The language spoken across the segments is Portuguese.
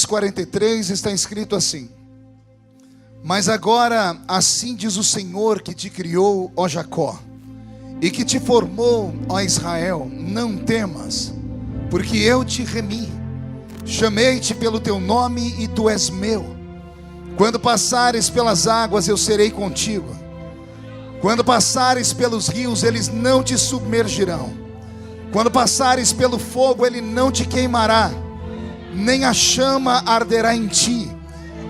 43 está escrito assim: mas agora assim diz o Senhor que te criou, ó Jacó, e que te formou, ó Israel, não temas, porque eu te remi, chamei-te pelo teu nome e tu és meu. Quando passares pelas águas, eu serei contigo. Quando passares pelos rios, eles não te submergirão. Quando passares pelo fogo, ele não te queimará, nem a chama arderá em ti,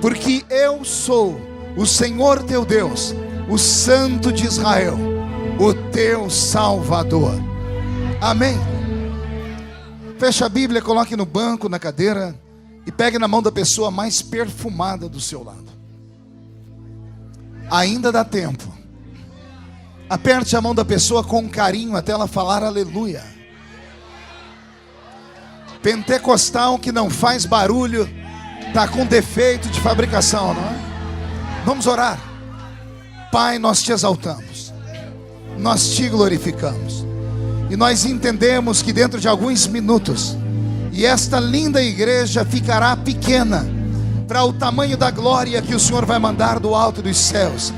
porque eu sou o Senhor teu Deus, o Santo de Israel, o teu Salvador. Amém. Feche a Bíblia, coloque no banco, na cadeira, e pegue na mão da pessoa mais perfumada do seu lado. Ainda dá tempo. Aperte a mão da pessoa com carinho até ela falar aleluia. Pentecostal que não faz barulho está com defeito de fabricação, não é? Vamos orar. Pai, nós te exaltamos, nós te glorificamos, e nós entendemos que dentro de alguns minutos, e esta linda igreja ficará pequena para o tamanho da glória que o Senhor vai mandar do alto dos céus.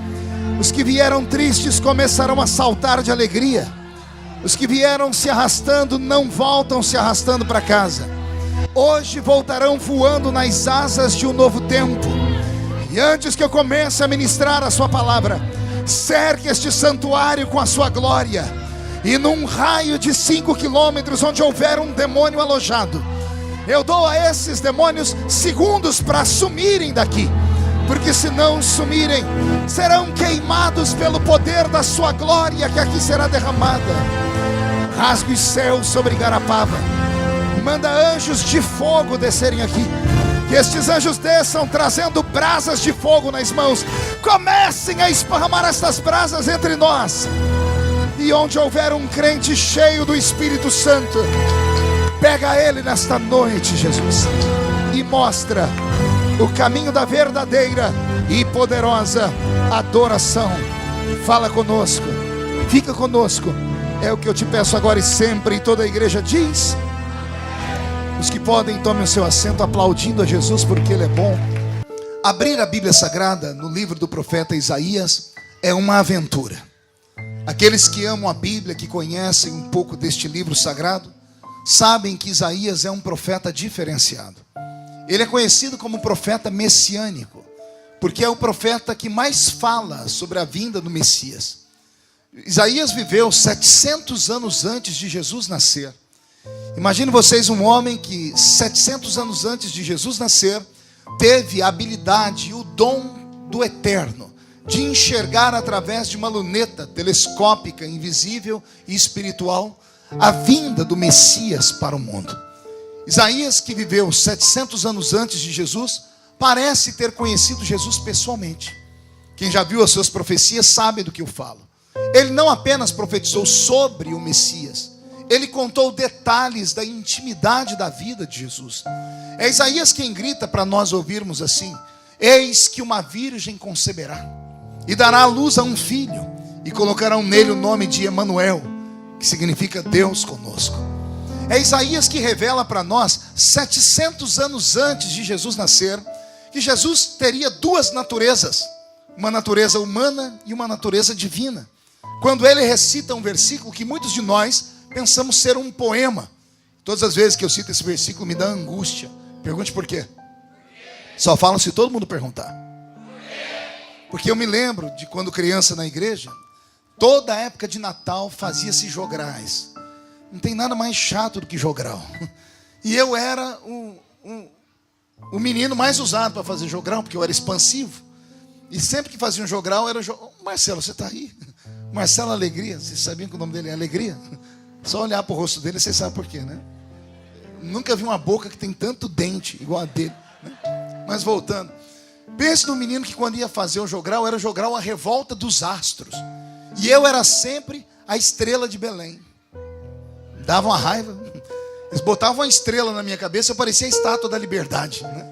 Os que vieram tristes começarão a saltar de alegria. Os que vieram se arrastando não voltam se arrastando para casa. Hoje voltarão voando nas asas de um novo tempo. E antes que eu comece a ministrar a sua palavra, cerque este santuário com a sua glória. E num raio de 5 quilômetros, onde houver um demônio alojado, eu dou a esses demônios segundos para sumirem daqui. Porque se não sumirem, serão queimados pelo poder da sua glória que aqui será derramada. Rasgue os céus sobre Garapava. Manda anjos de fogo descerem aqui. Que estes anjos desçam trazendo brasas de fogo nas mãos. Comecem a esparramar estas brasas entre nós. E onde houver um crente cheio do Espírito Santo, pega ele nesta noite, Jesus, e mostra o caminho da verdadeira e poderosa adoração. Fala conosco, fica conosco, é o que eu te peço agora e sempre. E toda a igreja diz: os que podem, tomem o seu assento aplaudindo a Jesus porque Ele é bom. Abrir a Bíblia Sagrada no livro do profeta Isaías é uma aventura. Aqueles que amam a Bíblia, que conhecem um pouco deste livro sagrado, sabem que Isaías é um profeta diferenciado. Ele é conhecido como profeta messiânico, porque é o profeta que mais fala sobre a vinda do Messias. Isaías viveu 700 anos antes de Jesus nascer. Imagine vocês um homem que 700 anos antes de Jesus nascer teve a habilidade e o dom do eterno de enxergar através de uma luneta telescópica, invisível e espiritual, a vinda do Messias para o mundo. Isaías, que viveu 700 anos antes de Jesus, parece ter conhecido Jesus pessoalmente. Quem já viu as suas profecias sabe do que eu falo. Ele não apenas profetizou sobre o Messias, ele contou detalhes da intimidade da vida de Jesus. É Isaías quem grita para nós ouvirmos assim: eis que uma virgem conceberá e dará à luz a um filho, e colocarão nele o nome de Emanuel, que significa Deus conosco. É Isaías que revela para nós, 700 anos antes de Jesus nascer, que Jesus teria duas naturezas, uma natureza humana e uma natureza divina. Quando ele recita um versículo que muitos de nós pensamos ser um poema. Todas as vezes que eu cito esse versículo me dá angústia. Pergunte por quê? Só falam se todo mundo perguntar. Porque eu me lembro de quando criança na igreja, toda a época de Natal fazia-se jograis. Não tem nada mais chato do que jogral. E eu era o menino mais usado para fazer jogral, porque eu era expansivo. E sempre que fazia um jogral era Marcelo, você está aí? Marcelo Alegria. Vocês sabiam que o nome dele é Alegria? Só olhar para o rosto dele, vocês sabem por quê, né? Nunca vi uma boca que tem tanto dente igual a dele, né? Mas voltando, pense no menino que quando ia fazer o jogral, era o jogral A Revolta dos Astros. E eu era sempre a estrela de Belém. Dava uma raiva. Eles botavam uma estrela na minha cabeça, eu parecia a estátua da liberdade, né?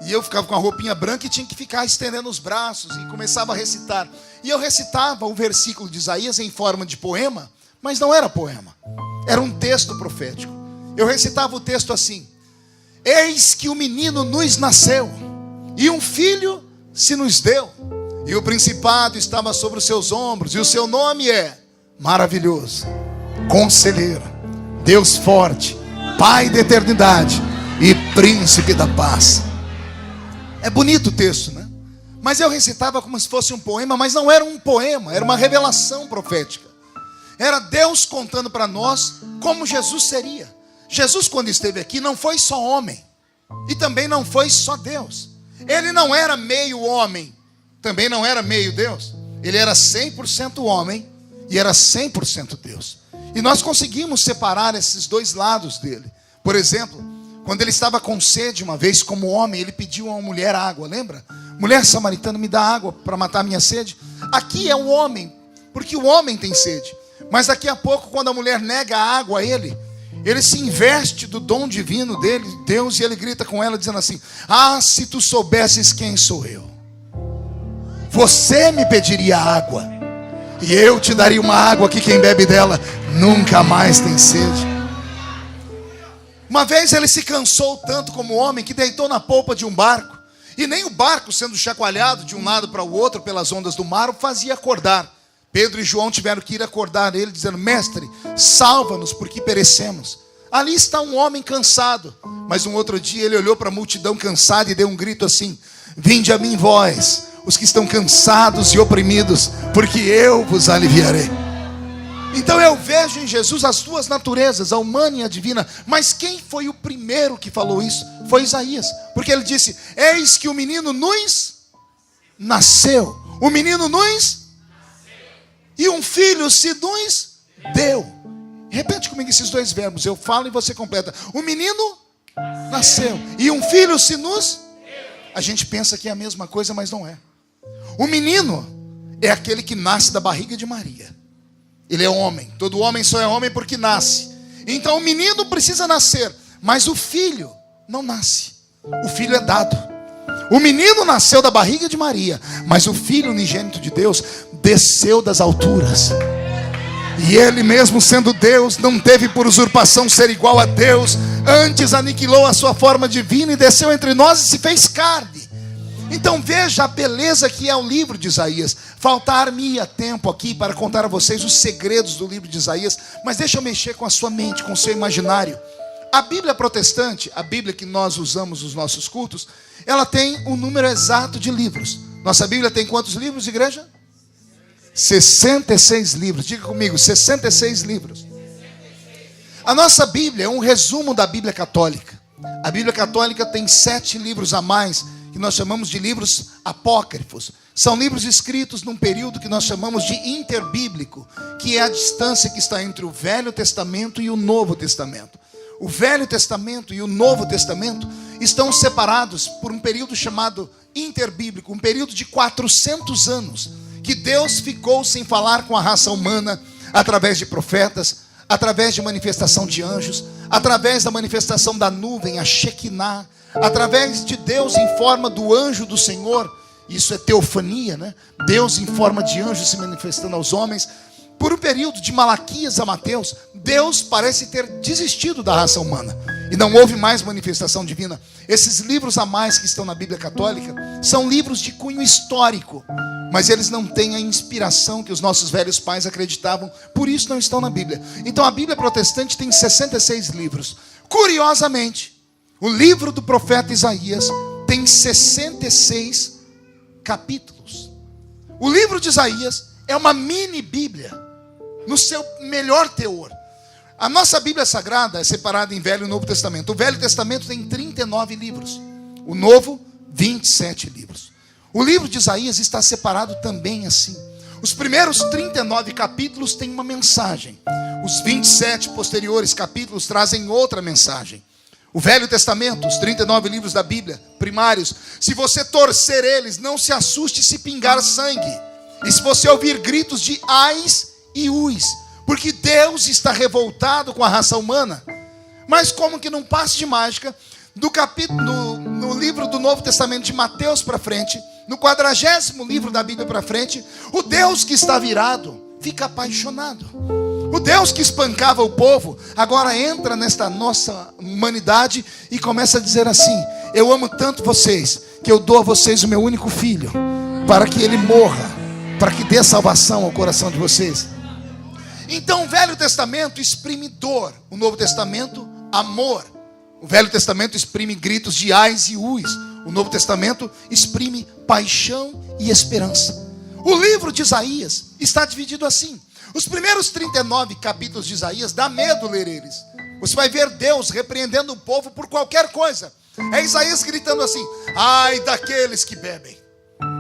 E eu ficava com a roupinha branca e tinha que ficar estendendo os braços, e começava a recitar. E eu recitava o versículo de Isaías em forma de poema, mas não era poema, era um texto profético. Eu recitava o texto assim: Eis que o menino nos nasceu, e um filho se nos deu, e o principado estava sobre os seus ombros, e o seu nome é Maravilhoso, Conselheiro, Deus Forte, Pai da Eternidade e Príncipe da Paz. É bonito o texto, né? Mas eu recitava como se fosse um poema, mas não era um poema, era uma revelação profética. Era Deus contando para nós como Jesus seria. Jesus, quando esteve aqui, não foi só homem, e também não foi só Deus. Ele não era meio homem, também não era meio Deus. Ele era 100% homem e era 100% Deus. E nós conseguimos separar esses dois lados dele. Por exemplo, quando ele estava com sede uma vez, como homem, ele pediu a uma mulher água, lembra? Mulher samaritana, me dá água para matar a minha sede. Aqui é o homem, porque o homem tem sede. Mas daqui a pouco, quando a mulher nega a água a ele se investe do dom divino dele, Deus, e ele grita com ela dizendo assim: ah, se tu soubesses quem sou eu, você me pediria água, e eu te daria uma água que quem bebe dela nunca mais tem sede. Uma vez ele se cansou tanto como homem que deitou na polpa de um barco, e nem o barco, sendo chacoalhado de um lado para o outro pelas ondas do mar, o fazia acordar. Pedro e João tiveram que ir acordar ele, dizendo: mestre, salva-nos, porque perecemos. Ali está um homem cansado. Mas um outro dia ele olhou para a multidão cansada e deu um grito assim: vinde a mim vós, os que estão cansados e oprimidos, porque eu vos aliviarei. Então eu vejo em Jesus as duas naturezas, a humana e a divina. Mas quem foi o primeiro que falou isso? Foi Isaías, porque ele disse: eis que o menino nos nasceu, o menino nos e um filho se nos deu. Repete comigo esses dois verbos, eu falo e você completa. O menino nasceu e um filho se nos. A gente pensa que é a mesma coisa, mas não é. O menino é aquele que nasce da barriga de Maria. Ele é homem, todo homem só é homem porque nasce. Então o menino precisa nascer, mas o filho não nasce. O filho é dado. O menino nasceu da barriga de Maria, mas o filho unigênito de Deus desceu das alturas. E ele mesmo sendo Deus, não teve por usurpação ser igual a Deus. Antes aniquilou a sua forma divina e desceu entre nós e se fez carne. Então veja a beleza que é o livro de Isaías. Faltar-me-ia tempo aqui para contar a vocês os segredos do livro de Isaías, mas deixa eu mexer com a sua mente, com o seu imaginário. A Bíblia protestante, a Bíblia que nós usamos nos nossos cultos, ela tem um número exato de livros. Nossa Bíblia tem quantos livros, igreja? 66 livros. Diga comigo, 66 livros. A nossa Bíblia é um resumo da Bíblia católica. A Bíblia católica tem 7 livros a mais, que nós chamamos de livros apócrifos. São livros escritos num período que nós chamamos de interbíblico, que é a distância que está entre o Velho Testamento e o Novo Testamento. O Velho Testamento e o Novo Testamento estão separados por um período chamado interbíblico, um período de 400 anos, que Deus ficou sem falar com a raça humana, através de profetas, através de manifestação de anjos, através da manifestação da nuvem, a Shekinah, através de Deus em forma do anjo do Senhor. Isso é teofania, né? Deus em forma de anjo se manifestando aos homens. Por um período de Malaquias a Mateus, Deus parece ter desistido da raça humana e não houve mais manifestação divina. Esses livros a mais que estão na Bíblia católica são livros de cunho histórico, mas eles não têm a inspiração que os nossos velhos pais acreditavam, por isso não estão na Bíblia. Então a Bíblia protestante tem 66 livros. Curiosamente, o livro do profeta Isaías tem 66 capítulos. O livro de Isaías é uma mini Bíblia, no seu melhor teor. A nossa Bíblia Sagrada é separada em Velho e Novo Testamento. O Velho Testamento tem 39 livros. O Novo, 27 livros. O livro de Isaías está separado também assim. Os primeiros 39 capítulos têm uma mensagem. Os 27 posteriores capítulos trazem outra mensagem. O Velho Testamento, os 39 livros da Bíblia, primários, se você torcer eles, não se assuste se pingar sangue. E se você ouvir gritos de ais e uis, porque Deus está revoltado com a raça humana. Mas como que num passe de mágica, no livro do Novo Testamento de Mateus para frente, no 40º livro da Bíblia para frente, o Deus que está virado fica apaixonado. O Deus que espancava o povo, agora entra nesta nossa humanidade e começa a dizer assim: eu amo tanto vocês, que eu dou a vocês o meu único filho, para que ele morra, para que dê salvação ao coração de vocês. Então o Velho Testamento exprime dor, o Novo Testamento, amor. O Velho Testamento exprime gritos de ais e uis, o Novo Testamento exprime paixão e esperança. O livro de Isaías está dividido assim. Os primeiros 39 capítulos de Isaías, dá medo ler eles. Você vai ver Deus repreendendo o povo por qualquer coisa. É Isaías gritando assim: ai daqueles que bebem,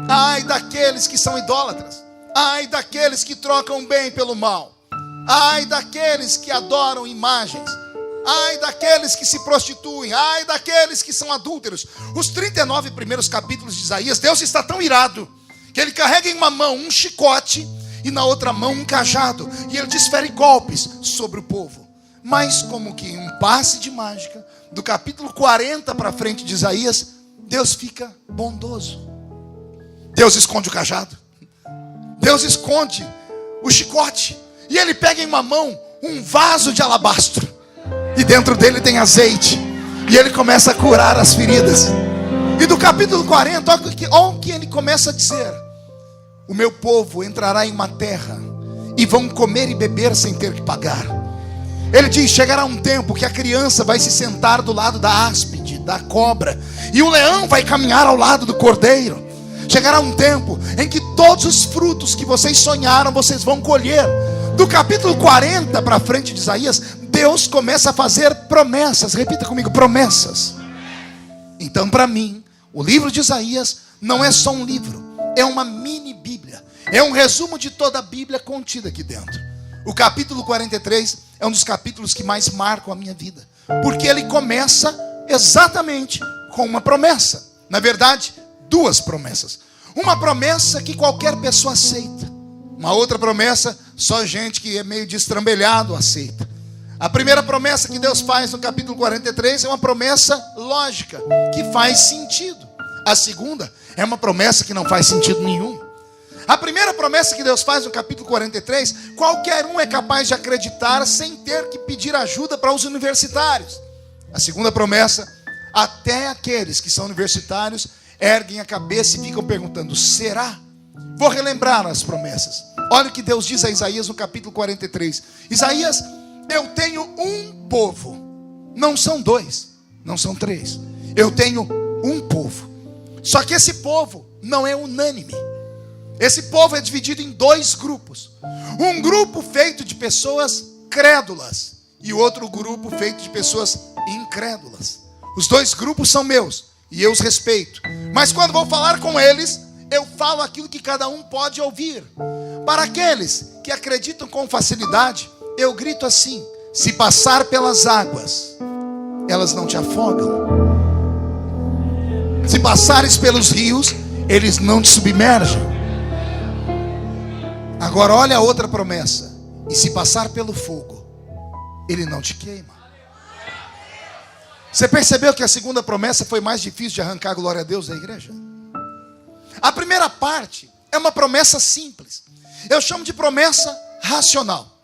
ai daqueles que são idólatras, ai daqueles que trocam o bem pelo mal, ai daqueles que adoram imagens, ai daqueles que se prostituem, ai daqueles que são adúlteros. Os 39 primeiros capítulos de Isaías, Deus está tão irado que ele carrega em uma mão um chicote e na outra mão um cajado, e ele desfere golpes sobre o povo. Mas como que em um passe de mágica, do capítulo 40 para frente de Isaías, Deus fica bondoso. Deus esconde o cajado, Deus esconde o chicote, e ele pega em uma mão um vaso de alabastro, e dentro dele tem azeite, e ele começa a curar as feridas. E do capítulo 40, olha o que ele começa a dizer: o meu povo entrará em uma terra e vão comer e beber sem ter que pagar. Ele diz: chegará um tempo que a criança vai se sentar do lado da áspide, da cobra, e o leão vai caminhar ao lado do cordeiro. Chegará um tempo em que todos os frutos que vocês sonharam, vocês vão colher. Do capítulo 40 para frente de Isaías, Deus começa a fazer promessas. Repita comigo: promessas. Então, para mim, o livro de Isaías não é só um livro, é uma mini Bíblia, é um resumo de toda a Bíblia contida aqui dentro. O capítulo 43 é um dos capítulos que mais marcam a minha vida, porque ele começa exatamente com uma promessa. Na verdade, duas promessas. Uma promessa que qualquer pessoa aceita, uma outra promessa só gente que é meio destrambelhado aceita. A primeira promessa que Deus faz no capítulo 43 é uma promessa lógica, que faz sentido. A segunda é uma promessa que não faz sentido nenhum. A primeira promessa que Deus faz no capítulo 43, qualquer um é capaz de acreditar sem ter que pedir ajuda para os universitários. A segunda promessa, até aqueles que são universitários erguem a cabeça e ficam perguntando: será? Vou relembrar as promessas. Olha o que Deus diz a Isaías no capítulo 43. Isaías: eu tenho um povo, não são dois, não são três. Eu tenho um povo. Só que esse povo não é unânime. Esse povo é dividido em dois grupos. Um grupo feito de pessoas crédulas e o outro grupo feito de pessoas incrédulas. Os dois grupos são meus e eu os respeito. Mas quando vou falar com eles, eu falo aquilo que cada um pode ouvir. Para aqueles que acreditam com facilidade, eu grito assim: se passar pelas águas, elas não te afogam. Se passares pelos rios, eles não te submergem. Agora olha a outra promessa: e se passar pelo fogo, ele não te queima. Você percebeu que a segunda promessa foi mais difícil de arrancar, glória a Deus, da igreja? A primeira parte é uma promessa simples. Eu chamo de promessa racional.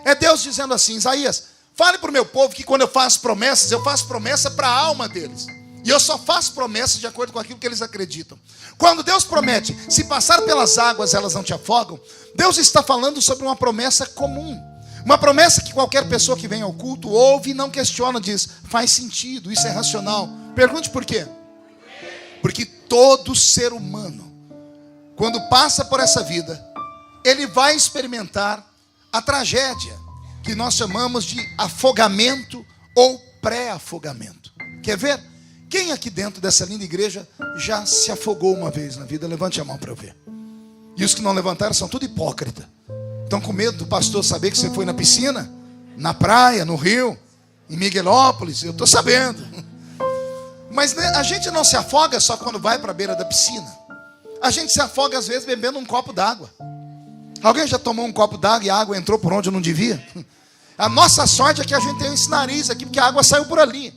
É Deus dizendo assim: Isaías, fale para o meu povo que quando eu faço promessa para a alma deles. E eu só faço promessas de acordo com aquilo que eles acreditam. Quando Deus promete: se passar pelas águas elas não te afogam, Deus está falando sobre uma promessa comum. Uma promessa que qualquer pessoa que vem ao culto ouve e não questiona, diz: faz sentido, isso é racional. Pergunte por quê? Porque todo ser humano, quando passa por essa vida, ele vai experimentar a tragédia que nós chamamos de afogamento ou pré-afogamento. Quer ver? Quem aqui dentro dessa linda igreja já se afogou uma vez na vida? Levante a mão para eu ver. E os que não levantaram são tudo hipócrita. Estão com medo do pastor saber que você foi na piscina, na praia, no rio, em Miguelópolis. Eu estou sabendo. Mas a gente não se afoga só quando vai para a beira da piscina. A gente se afoga às vezes bebendo um copo d'água. Alguém já tomou um copo d'água e a água entrou por onde não devia? A nossa sorte é que a gente tem esse nariz aqui, porque a água saiu por ali.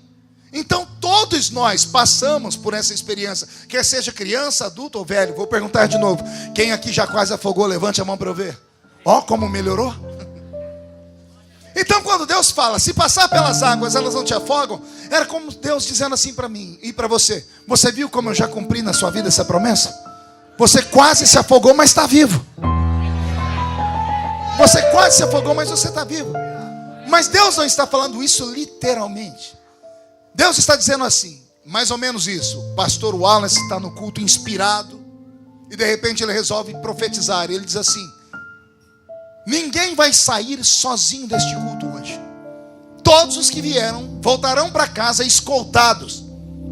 Então todos nós passamos por essa experiência, quer seja criança, adulto ou velho. Vou perguntar de novo: quem aqui já quase afogou? Levante a mão para eu ver. Ó, como melhorou. Então quando Deus fala, se passar pelas águas elas não te afogam, era como Deus dizendo assim para mim e para você: você viu como eu já cumpri na sua vida essa promessa? Você quase se afogou, mas está vivo. Você quase se afogou, mas você está vivo. Mas Deus não está falando isso literalmente. Deus está dizendo assim, mais ou menos isso: o pastor Wallace está no culto inspirado e de repente ele resolve profetizar. Ele diz assim: ninguém vai sair sozinho deste culto hoje. Todos os que vieram voltarão para casa escoltados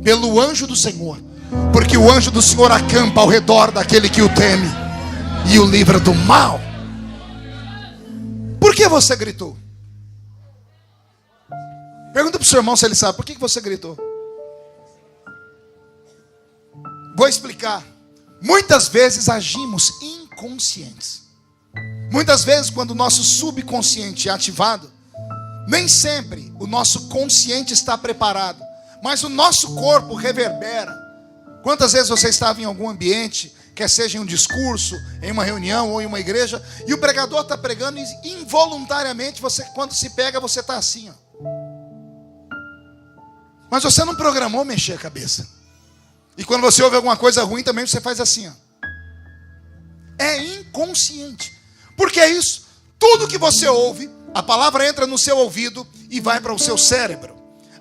pelo anjo do Senhor, porque o anjo do Senhor acampa ao redor daquele que o teme e o livra do mal. Por que você gritou? Pergunta para o seu irmão se ele sabe. Por que você gritou? Vou explicar. Muitas vezes agimos inconscientes. Muitas vezes quando o nosso subconsciente é ativado, nem sempre o nosso consciente está preparado, mas o nosso corpo reverbera. Quantas vezes você estava em algum ambiente, quer seja em um discurso, em uma reunião ou em uma igreja, e o pregador está pregando e involuntariamente, você, quando se pega, você está assim, ó. Mas você não programou mexer a cabeça. E quando você ouve alguma coisa ruim também, você faz assim, ó. É inconsciente. Por que isso? Tudo que você ouve, a palavra entra no seu ouvido e vai para o seu cérebro.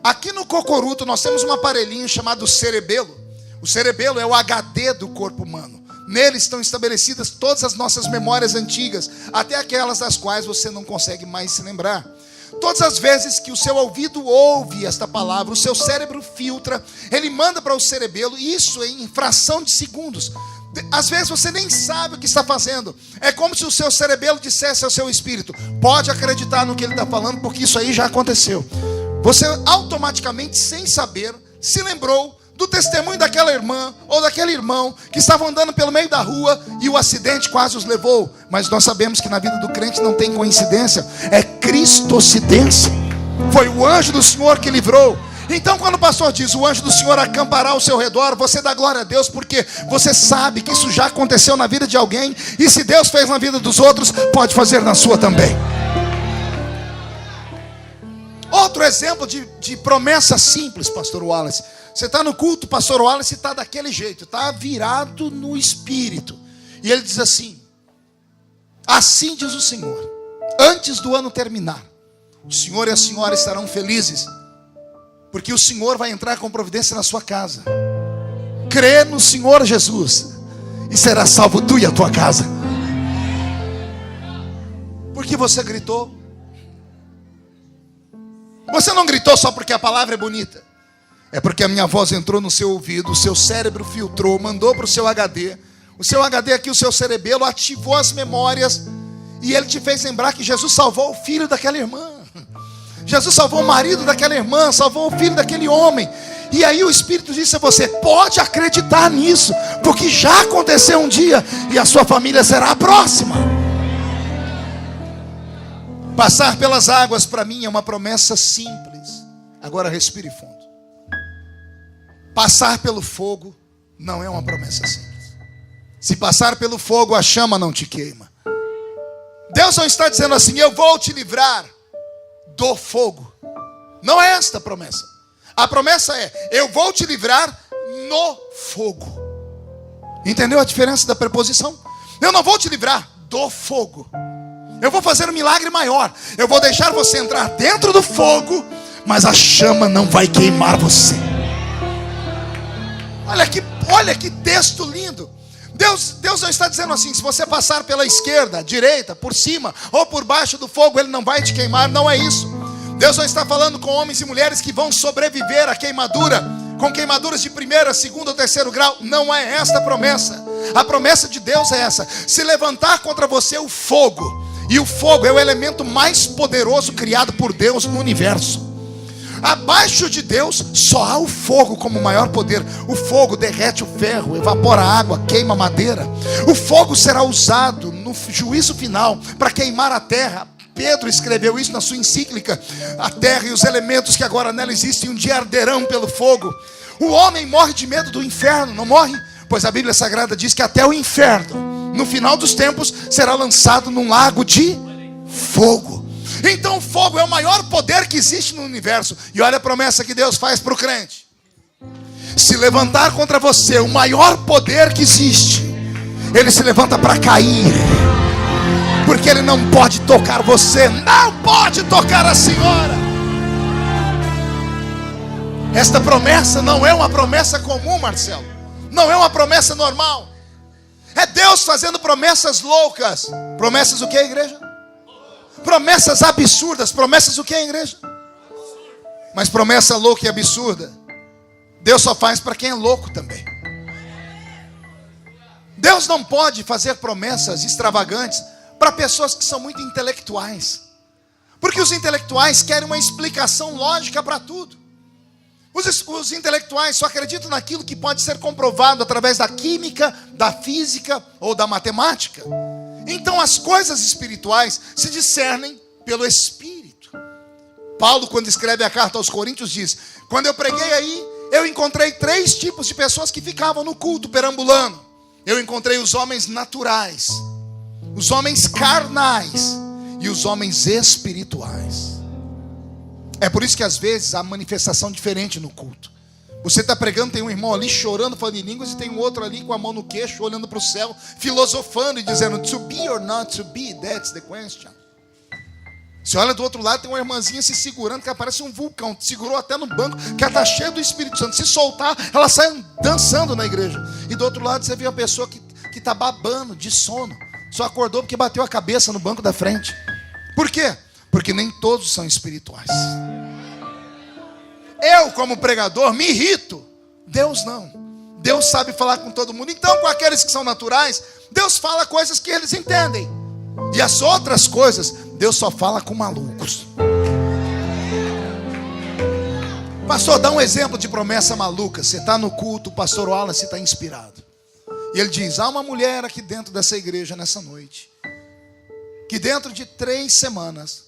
Aqui no cocoruto nós temos um aparelhinho chamado cerebelo. O cerebelo é o HD do corpo humano. Nele estão estabelecidas todas as nossas memórias antigas, até aquelas das quais você não consegue mais se lembrar. Todas as vezes que o seu ouvido ouve esta palavra, o seu cérebro filtra, ele manda para o cerebelo, e isso em fração de segundos. Às vezes você nem sabe o que está fazendo. É como se o seu cerebelo dissesse ao seu espírito: pode acreditar no que ele está falando, porque isso aí já aconteceu. Você automaticamente, sem saber, se lembrou do testemunho daquela irmã ou daquele irmão que estavam andando pelo meio da rua e o acidente quase os levou. Mas nós sabemos que na vida do crente não tem coincidência, é cristocidência. Foi o anjo do Senhor que livrou. Então quando o pastor diz: o anjo do Senhor acampará ao seu redor, você dá glória a Deus, porque você sabe que isso já aconteceu na vida de alguém, e se Deus fez na vida dos outros, pode fazer na sua também. Outro exemplo de promessa simples, pastor Wallace. Você está no culto, pastor Wallace está daquele jeito, está virado no espírito. E ele diz assim: assim diz o Senhor, antes do ano terminar, o senhor e a senhora estarão felizes, porque o Senhor vai entrar com providência na sua casa. Crê no Senhor Jesus e será salvo tu e a tua casa. Por que você gritou? Você não gritou só porque a palavra é bonita. É porque a minha voz entrou no seu ouvido, o seu cérebro filtrou, mandou para o seu HD. O seu HD aqui, o seu cerebelo, ativou as memórias, e ele te fez lembrar que Jesus salvou o filho daquela irmã. Jesus salvou o marido daquela irmã, salvou o filho daquele homem. E aí o Espírito disse a você: pode acreditar nisso, porque já aconteceu um dia e a sua família será a próxima. Passar pelas águas para mim é uma promessa simples. Agora respire fundo. Passar pelo fogo não é uma promessa simples. Se passar pelo fogo, a chama não te queima. Deus não está dizendo assim: eu vou te livrar do fogo. Não é esta a promessa. A promessa é: eu vou te livrar no fogo. Entendeu a diferença da preposição? Eu não vou te livrar do fogo. Eu vou fazer um milagre maior. Eu vou deixar você entrar dentro do fogo, mas a chama não vai queimar você. Olha que texto lindo. Deus não está dizendo assim: se você passar pela esquerda, direita, por cima ou por baixo do fogo, ele não vai te queimar. Não é isso. Deus não está falando com homens e mulheres que vão sobreviver à queimadura, com queimaduras de primeiro, segundo ou terceiro grau. Não é esta a promessa. A promessa de Deus é essa: se levantar contra você o fogo, e o fogo é o elemento mais poderoso criado por Deus no universo. Abaixo de Deus só há o fogo como maior poder. O fogo derrete o ferro, evapora a água, queima a madeira. O fogo será usado no juízo final para queimar a terra. Pedro escreveu isso na sua encíclica: a terra e os elementos que agora nela existem um dia arderão pelo fogo. O homem morre de medo do inferno, não morre? Pois a Bíblia Sagrada diz que até o inferno, no final dos tempos, será lançado num lago de fogo. Então o fogo é o maior poder que existe no universo. E olha a promessa que Deus faz para o crente: se levantar contra você o maior poder que existe, ele se levanta para cair, porque ele não pode tocar você, não pode tocar a senhora. Esta promessa não é uma promessa comum, Marcelo. Não é uma promessa normal. É Deus fazendo promessas loucas. Promessas o que, igreja? Promessas absurdas. Promessas o que, igreja? Mas promessa louca e absurda, Deus só faz para quem é louco também. Deus não pode fazer promessas extravagantes para pessoas que são muito intelectuais, porque os intelectuais querem uma explicação lógica para tudo. Os intelectuais só acreditam naquilo que pode ser comprovado através da química, da física ou da matemática. Então as coisas espirituais se discernem pelo Espírito. Paulo, quando escreve a carta aos Coríntios, diz: quando eu preguei aí, eu encontrei 3 tipos de pessoas que ficavam no culto perambulando. Eu encontrei os homens naturais, os homens carnais e os homens espirituais. É por isso que às vezes há manifestação diferente no culto. Você está pregando, tem um irmão ali chorando, falando em línguas, e tem um outro ali com a mão no queixo, olhando para o céu, filosofando e dizendo: to be or not to be, that's the question. Você olha do outro lado, tem uma irmãzinha se segurando, que parece um vulcão, segurou até no banco, que ela está cheia do Espírito Santo. Se soltar, ela sai dançando na igreja. E do outro lado você vê uma pessoa que está babando de sono, só acordou porque bateu a cabeça no banco da frente. Por quê? Porque nem todos são espirituais. Eu, como pregador, me irrito. Deus não. Deus sabe falar com todo mundo. Então, com aqueles que são naturais, Deus fala coisas que eles entendem. E as outras coisas, Deus só fala com malucos. Pastor, dá um exemplo de promessa maluca. Você está no culto, o pastor Wallace está inspirado. E ele diz: há uma mulher aqui dentro dessa igreja nessa noite, que dentro de 3 semanas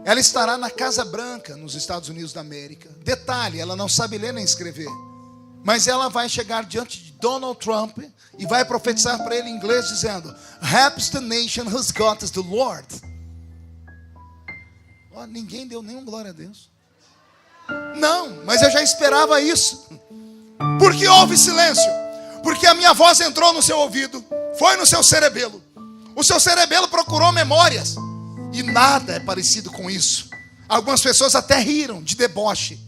ela estará na Casa Branca, nos Estados Unidos da América. Detalhe, ela não sabe ler nem escrever, mas ela vai chegar diante de Donald Trump e vai profetizar para ele em inglês, dizendo: Happy the nation whose God is the Lord. Oh, ninguém deu nenhum glória a Deus. Não, mas eu já esperava isso. Por que houve silêncio? Porque a minha voz entrou no seu ouvido, foi no seu cerebelo. O seu cerebelo procurou memórias, e nada é parecido com isso. Algumas pessoas até riram de deboche,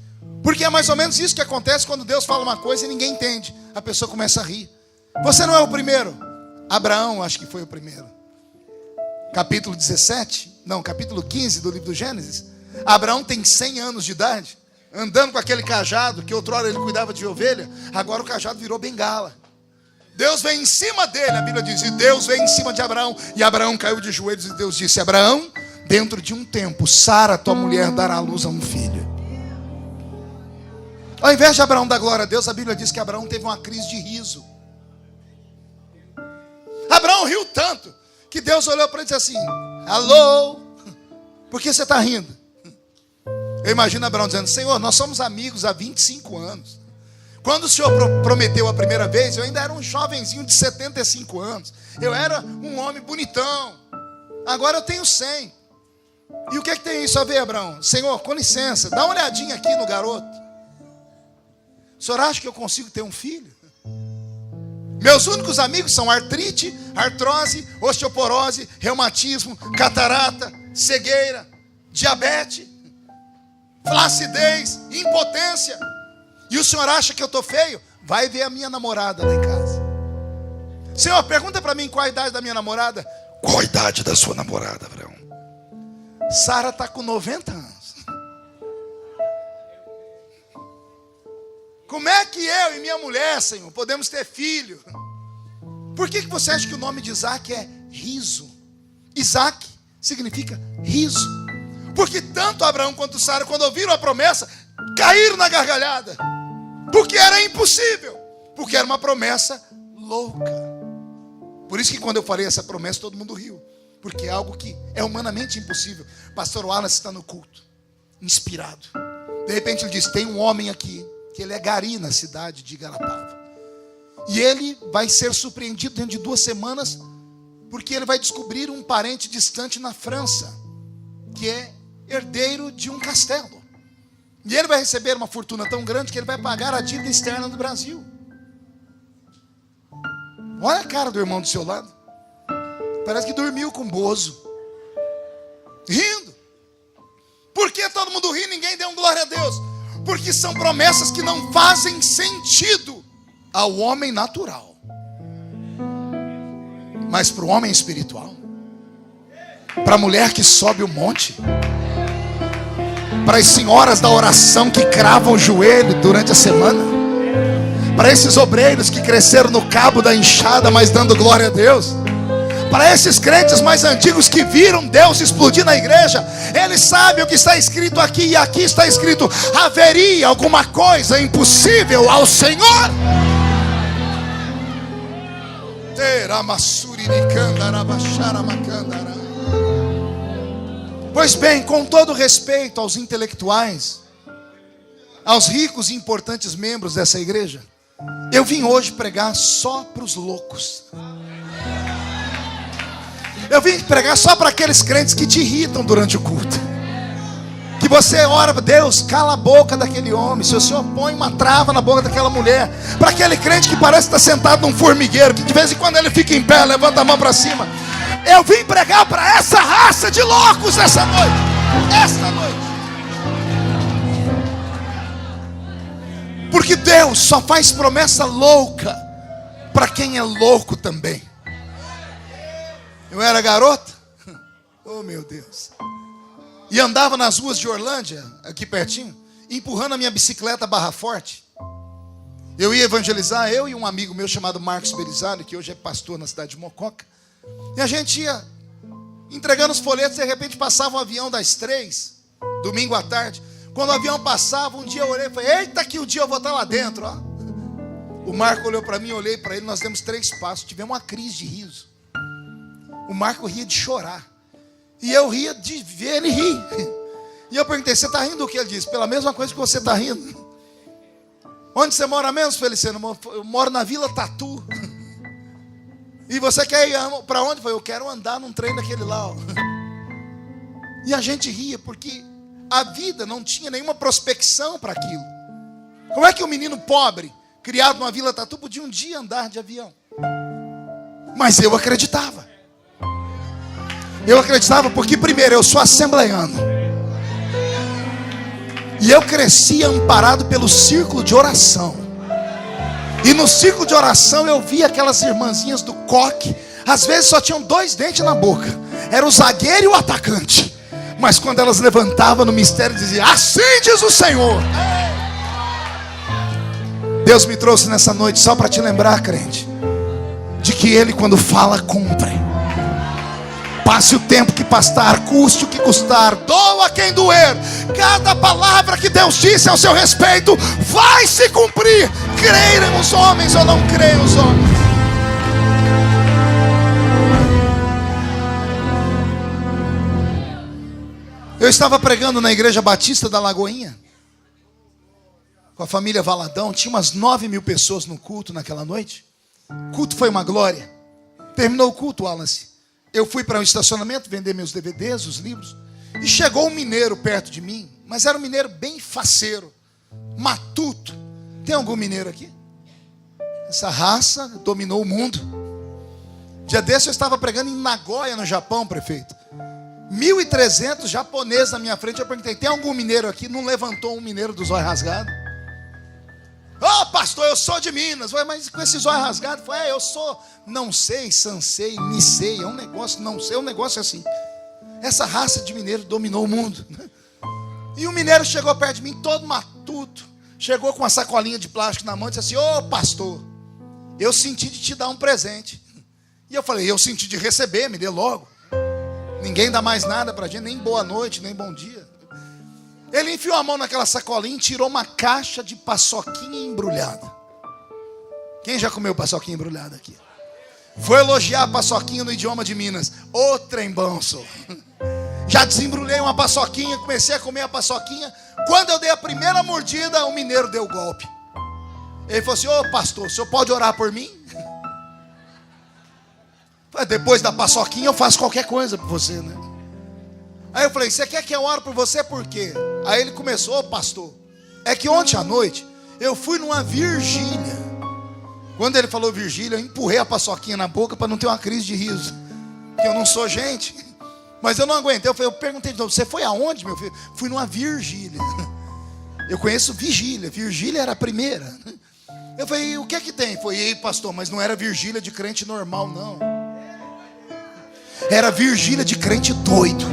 porque é mais ou menos isso que acontece quando Deus fala uma coisa e ninguém entende. A pessoa começa a rir. Você não é o primeiro. Abraão, acho que foi o primeiro. Capítulo 15 do livro do Gênesis. Abraão tem 100 anos de idade, andando com aquele cajado, que outrora ele cuidava de ovelha, agora o cajado virou bengala. Deus vem em cima dele, a Bíblia diz, e Deus vem em cima de Abraão, e Abraão caiu de joelhos, e Deus disse: Abraão, dentro de um tempo, Sara, tua mulher, dará à luz a um filho. Ao invés de Abraão dar glória a Deus, a Bíblia diz que Abraão teve uma crise de riso. Abraão riu tanto, que Deus olhou para ele e disse assim: alô, por que você está rindo? Eu imagino Abraão dizendo: Senhor, nós somos amigos há 25 anos. Quando o Senhor prometeu a primeira vez, eu ainda era um jovenzinho de 75 anos. Eu era um homem bonitão. Agora eu tenho 100. E o que é que tem isso a ver, Abraão? Senhor, com licença, dá uma olhadinha aqui no garoto. O senhor acha que eu consigo ter um filho? Meus únicos amigos são artrite, artrose, osteoporose, reumatismo, catarata, cegueira, diabetes, flacidez, impotência. E o senhor acha que eu estou feio? Vai ver a minha namorada lá em casa. Senhor, pergunta para mim qual a idade da minha namorada. Qual a idade da sua namorada, Abraão? Sara está com 90 anos. Como é que eu e minha mulher, Senhor, podemos ter filho? Por que você acha que o nome de Isaac é riso? Isaac significa riso. Porque tanto Abraão quanto Sara, quando ouviram a promessa, caíram na gargalhada. Porque era impossível. Porque era uma promessa louca. Por isso que quando eu falei essa promessa, todo mundo riu. Porque é algo que é humanamente impossível. Pastor Wallace está no culto, inspirado. De repente ele diz: tem um homem aqui, que ele é gari na cidade de Igarapava. E ele vai ser surpreendido dentro de 2 semanas, porque ele vai descobrir um parente distante na França, que é herdeiro de um castelo. E ele vai receber uma fortuna tão grande que ele vai pagar a dívida externa do Brasil. Olha a cara do irmão do seu lado. Parece que dormiu com bozo. Rindo. Por que todo mundo ri e ninguém deu um glória a Deus? Porque são promessas que não fazem sentido ao homem natural. Mas para o homem espiritual, para a mulher que sobe o monte, para as senhoras da oração que cravam o joelho durante a semana, para esses obreiros que cresceram no cabo da enxada, mas dando glória a Deus, para esses crentes mais antigos que viram Deus explodir na igreja, eles sabem o que está escrito aqui, e aqui está escrito: haveria alguma coisa impossível ao Senhor? Pois bem, com todo respeito aos intelectuais, aos ricos e importantes membros dessa igreja, eu vim hoje pregar só para os loucos. Eu vim pregar só para aqueles crentes que te irritam durante o culto, que você ora: Deus, cala a boca daquele homem. Se o Senhor põe uma trava na boca daquela mulher. Para aquele crente que parece estar sentado num formigueiro, que de vez em quando ele fica em pé, levanta a mão para cima. Eu vim pregar para essa raça de loucos essa noite. Esta noite. Porque Deus só faz promessa louca para quem é louco também. Eu era garota, oh meu Deus, e andava nas ruas de Orlândia, aqui pertinho, empurrando a minha bicicleta Barra Forte. Eu ia evangelizar, eu e um amigo meu chamado Marcos Belisário, que hoje é pastor na cidade de Mococa. E a gente ia entregando os folhetos, de repente passava um avião das 3, domingo à tarde. Quando o avião passava, um dia eu olhei e falei: eita, que um dia eu vou estar lá dentro, ó. O Marco olhou para mim, eu olhei para ele, nós demos 3 passos, tivemos uma crise de riso. O Marco ria de chorar, e eu ria de ver ele rir. E eu perguntei: você está rindo do que? Ele disse: pela mesma coisa que você está rindo. Onde você mora mesmo, Feliciano? Eu moro na Vila Tatu. E você quer ir para onde? Eu quero andar num trem daquele lá, ó. E a gente ria, porque a vida não tinha nenhuma prospecção para aquilo. Como é que um menino pobre, criado numa Vila Tatu, podia um dia andar de avião? Mas eu acreditava. Eu acreditava porque, primeiro, eu sou assembleiano. E eu cresci amparado pelo círculo de oração. E no círculo de oração eu via aquelas irmãzinhas do coque. Às vezes só tinham 2 dentes na boca. Era o zagueiro e o atacante. Mas quando elas levantavam no mistério, diziam: assim diz o Senhor. Deus me trouxe nessa noite só para te lembrar, crente, de que Ele, quando fala, cumpre. Passe o tempo que pastar, custe o que custar, doa quem doer. Cada palavra que Deus disse ao seu respeito vai se cumprir. Creem os homens ou não creem os homens. Eu estava pregando na Igreja Batista da Lagoinha, com a família Valadão. Tinha umas 9.000 pessoas no culto naquela noite. O culto foi uma glória. Terminou o culto, Wallace, eu fui para um estacionamento vender meus DVDs, os livros. E chegou um mineiro perto de mim. Mas era um mineiro bem faceiro, matuto. Tem algum mineiro aqui? Essa raça dominou o mundo. Dia desse eu estava pregando em Nagoya, no Japão, prefeito. 1.300 japoneses na minha frente. Eu perguntei: tem algum mineiro aqui? Não levantou um mineiro do zóio rasgado. Ô, pastor, eu sou de Minas. Mas com esse zóio rasgado, eu sou, não sei, sansei, nisei. É um negócio, não sei, é um negócio assim. Essa raça de mineiro dominou o mundo. E o mineiro chegou perto de mim, todo matuto. Chegou com uma sacolinha de plástico na mão e disse assim: ô, pastor, eu senti de te dar um presente. E eu falei: eu senti de receber, me dê logo. Ninguém dá mais nada pra gente, nem boa noite, nem bom dia. Ele enfiou a mão naquela sacolinha e tirou uma caixa de paçoquinha embrulhada. Quem já comeu paçoquinha embrulhada aqui? Foi elogiar a paçoquinha no idioma de Minas. Ô, trembão, sou. Já desembrulhei uma paçoquinha, comecei a comer a paçoquinha. Quando eu dei a primeira mordida, o mineiro deu golpe. Ele falou assim: ô, pastor, o senhor pode orar por mim? Depois da paçoquinha eu faço qualquer coisa por você, né? Aí eu falei, você quer que eu ore por você por quê? Aí ele começou, ô pastor, é que ontem à noite eu fui numa vigília. Quando ele falou vigília, eu empurrei a paçoquinha na boca para não ter uma crise de riso, porque eu não sou gente. Mas eu não aguentei, eu perguntei de novo, você foi aonde, meu filho? Fui numa vigília. Eu conheço vigília, vigília era a primeira. Eu falei, o que é que tem? Foi, ei pastor, mas não era vigília de crente normal não. Era vigília de crente doido.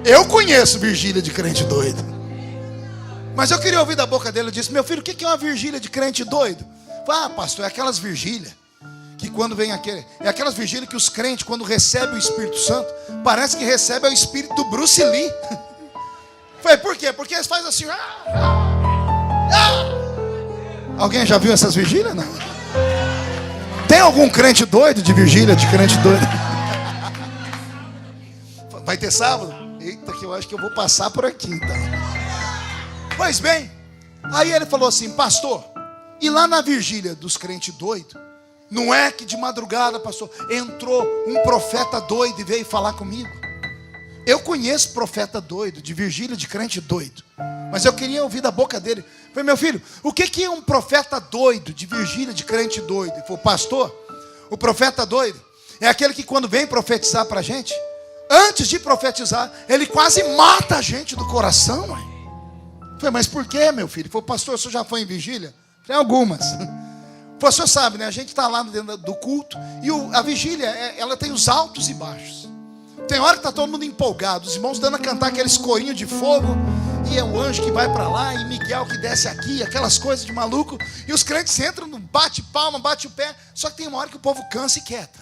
Eu conheço vigília de crente doido. Mas eu queria ouvir da boca dele. Eu disse, meu filho, o que é uma vigília de crente doido? Eu falei, pastor, é aquelas vigílias que quando vem aquele, é aquelas vigílias que os crentes, quando recebem o Espírito Santo, parece que recebem o Espírito do Bruce Lee. Eu falei, por quê? Porque eles fazem assim. Alguém já viu essas vigílias? Não. Tem algum crente doido de vigília de crente doido? Vai ter sábado? Eita, que eu acho que eu vou passar por aqui então. Pois bem, aí ele falou assim, pastor, e lá na vigília dos crentes doidos, não é que de madrugada, pastor, entrou um profeta doido e veio falar comigo? Eu conheço profeta doido, de vigília de crente doido, mas eu queria ouvir da boca dele. Eu falei, meu filho, o que é um profeta doido, de vigília de crente doido? Ele falou, pastor, o profeta doido é aquele que quando vem profetizar para a gente, antes de profetizar, ele quase mata a gente do coração. Ué. Eu falei, mas por que, meu filho? Ele falou, pastor, o senhor já foi em vigília? Eu falei, algumas. O senhor sabe, né? A gente está lá dentro do culto e a vigília, ela tem os altos e baixos. Tem hora que está todo mundo empolgado, os irmãos dando a cantar aqueles corinhos de fogo, e é o anjo que vai para lá, e Miguel que desce aqui, aquelas coisas de maluco, e os crentes entram, bate palma, bate o pé, só que tem uma hora que o povo cansa e quieta.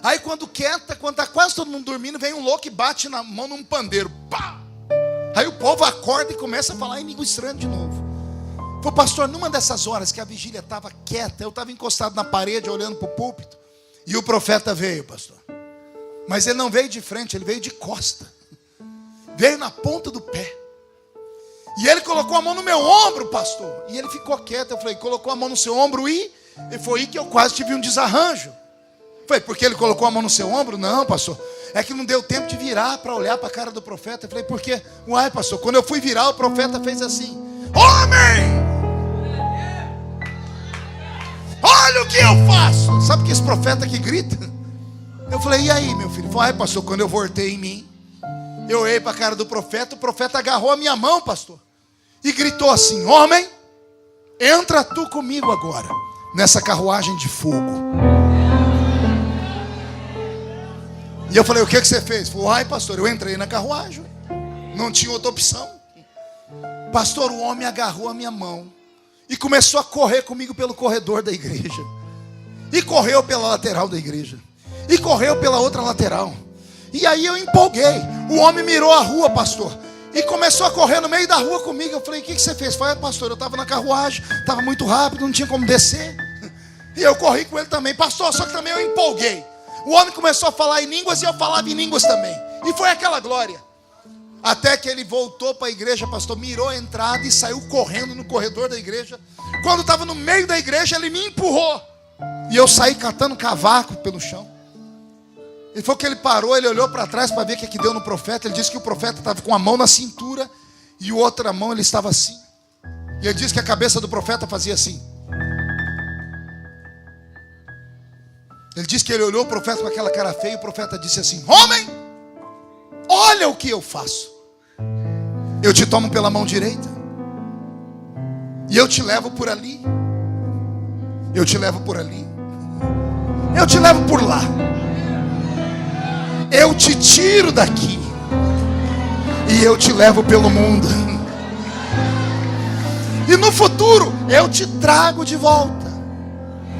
Aí quando quieta, quando está quase todo mundo dormindo, vem um louco e bate na mão num pandeiro, pá! Aí o povo acorda e começa a falar em língua estranha de novo. Foi, pastor, numa dessas horas que a vigília estava quieta, eu estava encostado na parede, olhando para o púlpito, e o profeta veio, pastor. Mas ele não veio de frente, ele veio de costa. Veio na ponta do pé. E ele colocou a mão no meu ombro, pastor. E ele ficou quieto. Eu falei, colocou a mão no seu ombro e foi aí que eu quase tive um desarranjo. Foi porque ele colocou a mão no seu ombro? Não, pastor. É que não deu tempo de virar para olhar para a cara do profeta. Eu falei, por quê? Uai, pastor, quando eu fui virar, o profeta fez assim: homem! Olha o que eu faço! Sabe que esse profeta que grita? Eu falei, e aí, meu filho? Ele falou, ai, pastor, quando eu voltei em mim, eu olhei para a cara do profeta, o profeta agarrou a minha mão, pastor, e gritou assim: homem, entra tu comigo agora, nessa carruagem de fogo. E eu falei, o que você fez? Ele falou, ai, pastor, eu entrei na carruagem, não tinha outra opção. Pastor, o homem agarrou a minha mão e começou a correr comigo pelo corredor da igreja, e correu pela lateral da igreja, e correu pela outra lateral. E aí eu empolguei. O homem mirou a rua, pastor, e começou a correr no meio da rua comigo. Eu falei, o que você fez? Falei, pastor, eu estava na carruagem, estava muito rápido, não tinha como descer. E eu corri com ele também, pastor, só que também eu empolguei. O homem começou a falar em línguas e eu falava em línguas também. E foi aquela glória. Até que ele voltou para a igreja, pastor, mirou a entrada e saiu correndo no corredor da igreja. Quando estava no meio da igreja, ele me empurrou. E eu saí catando cavaco pelo chão. Ele falou que ele parou, ele olhou para trás para ver o que deu no profeta. Ele disse que o profeta estava com a mão na cintura e a outra mão ele estava assim. E ele disse que a cabeça do profeta fazia assim. Ele disse que ele olhou o profeta com aquela cara feia e o profeta disse assim: homem, olha o que eu faço. Eu te tomo pela mão direita e eu te levo por ali. Eu te levo por ali. Eu te levo por lá. Eu te tiro daqui e eu te levo pelo mundo. E no futuro eu te trago de volta.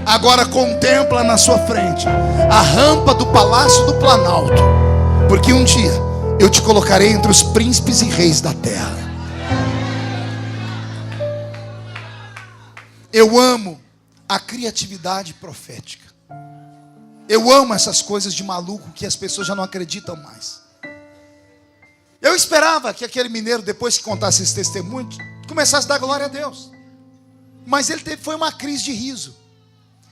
Agora contempla na sua frente a rampa do Palácio do Planalto, porque um dia eu te colocarei entre os príncipes e reis da terra. Eu amo a criatividade profética. Eu amo essas coisas de maluco que as pessoas já não acreditam mais. Eu esperava que aquele mineiro, depois que contasse esse testemunho, começasse a dar glória a Deus. Mas ele foi uma crise de riso.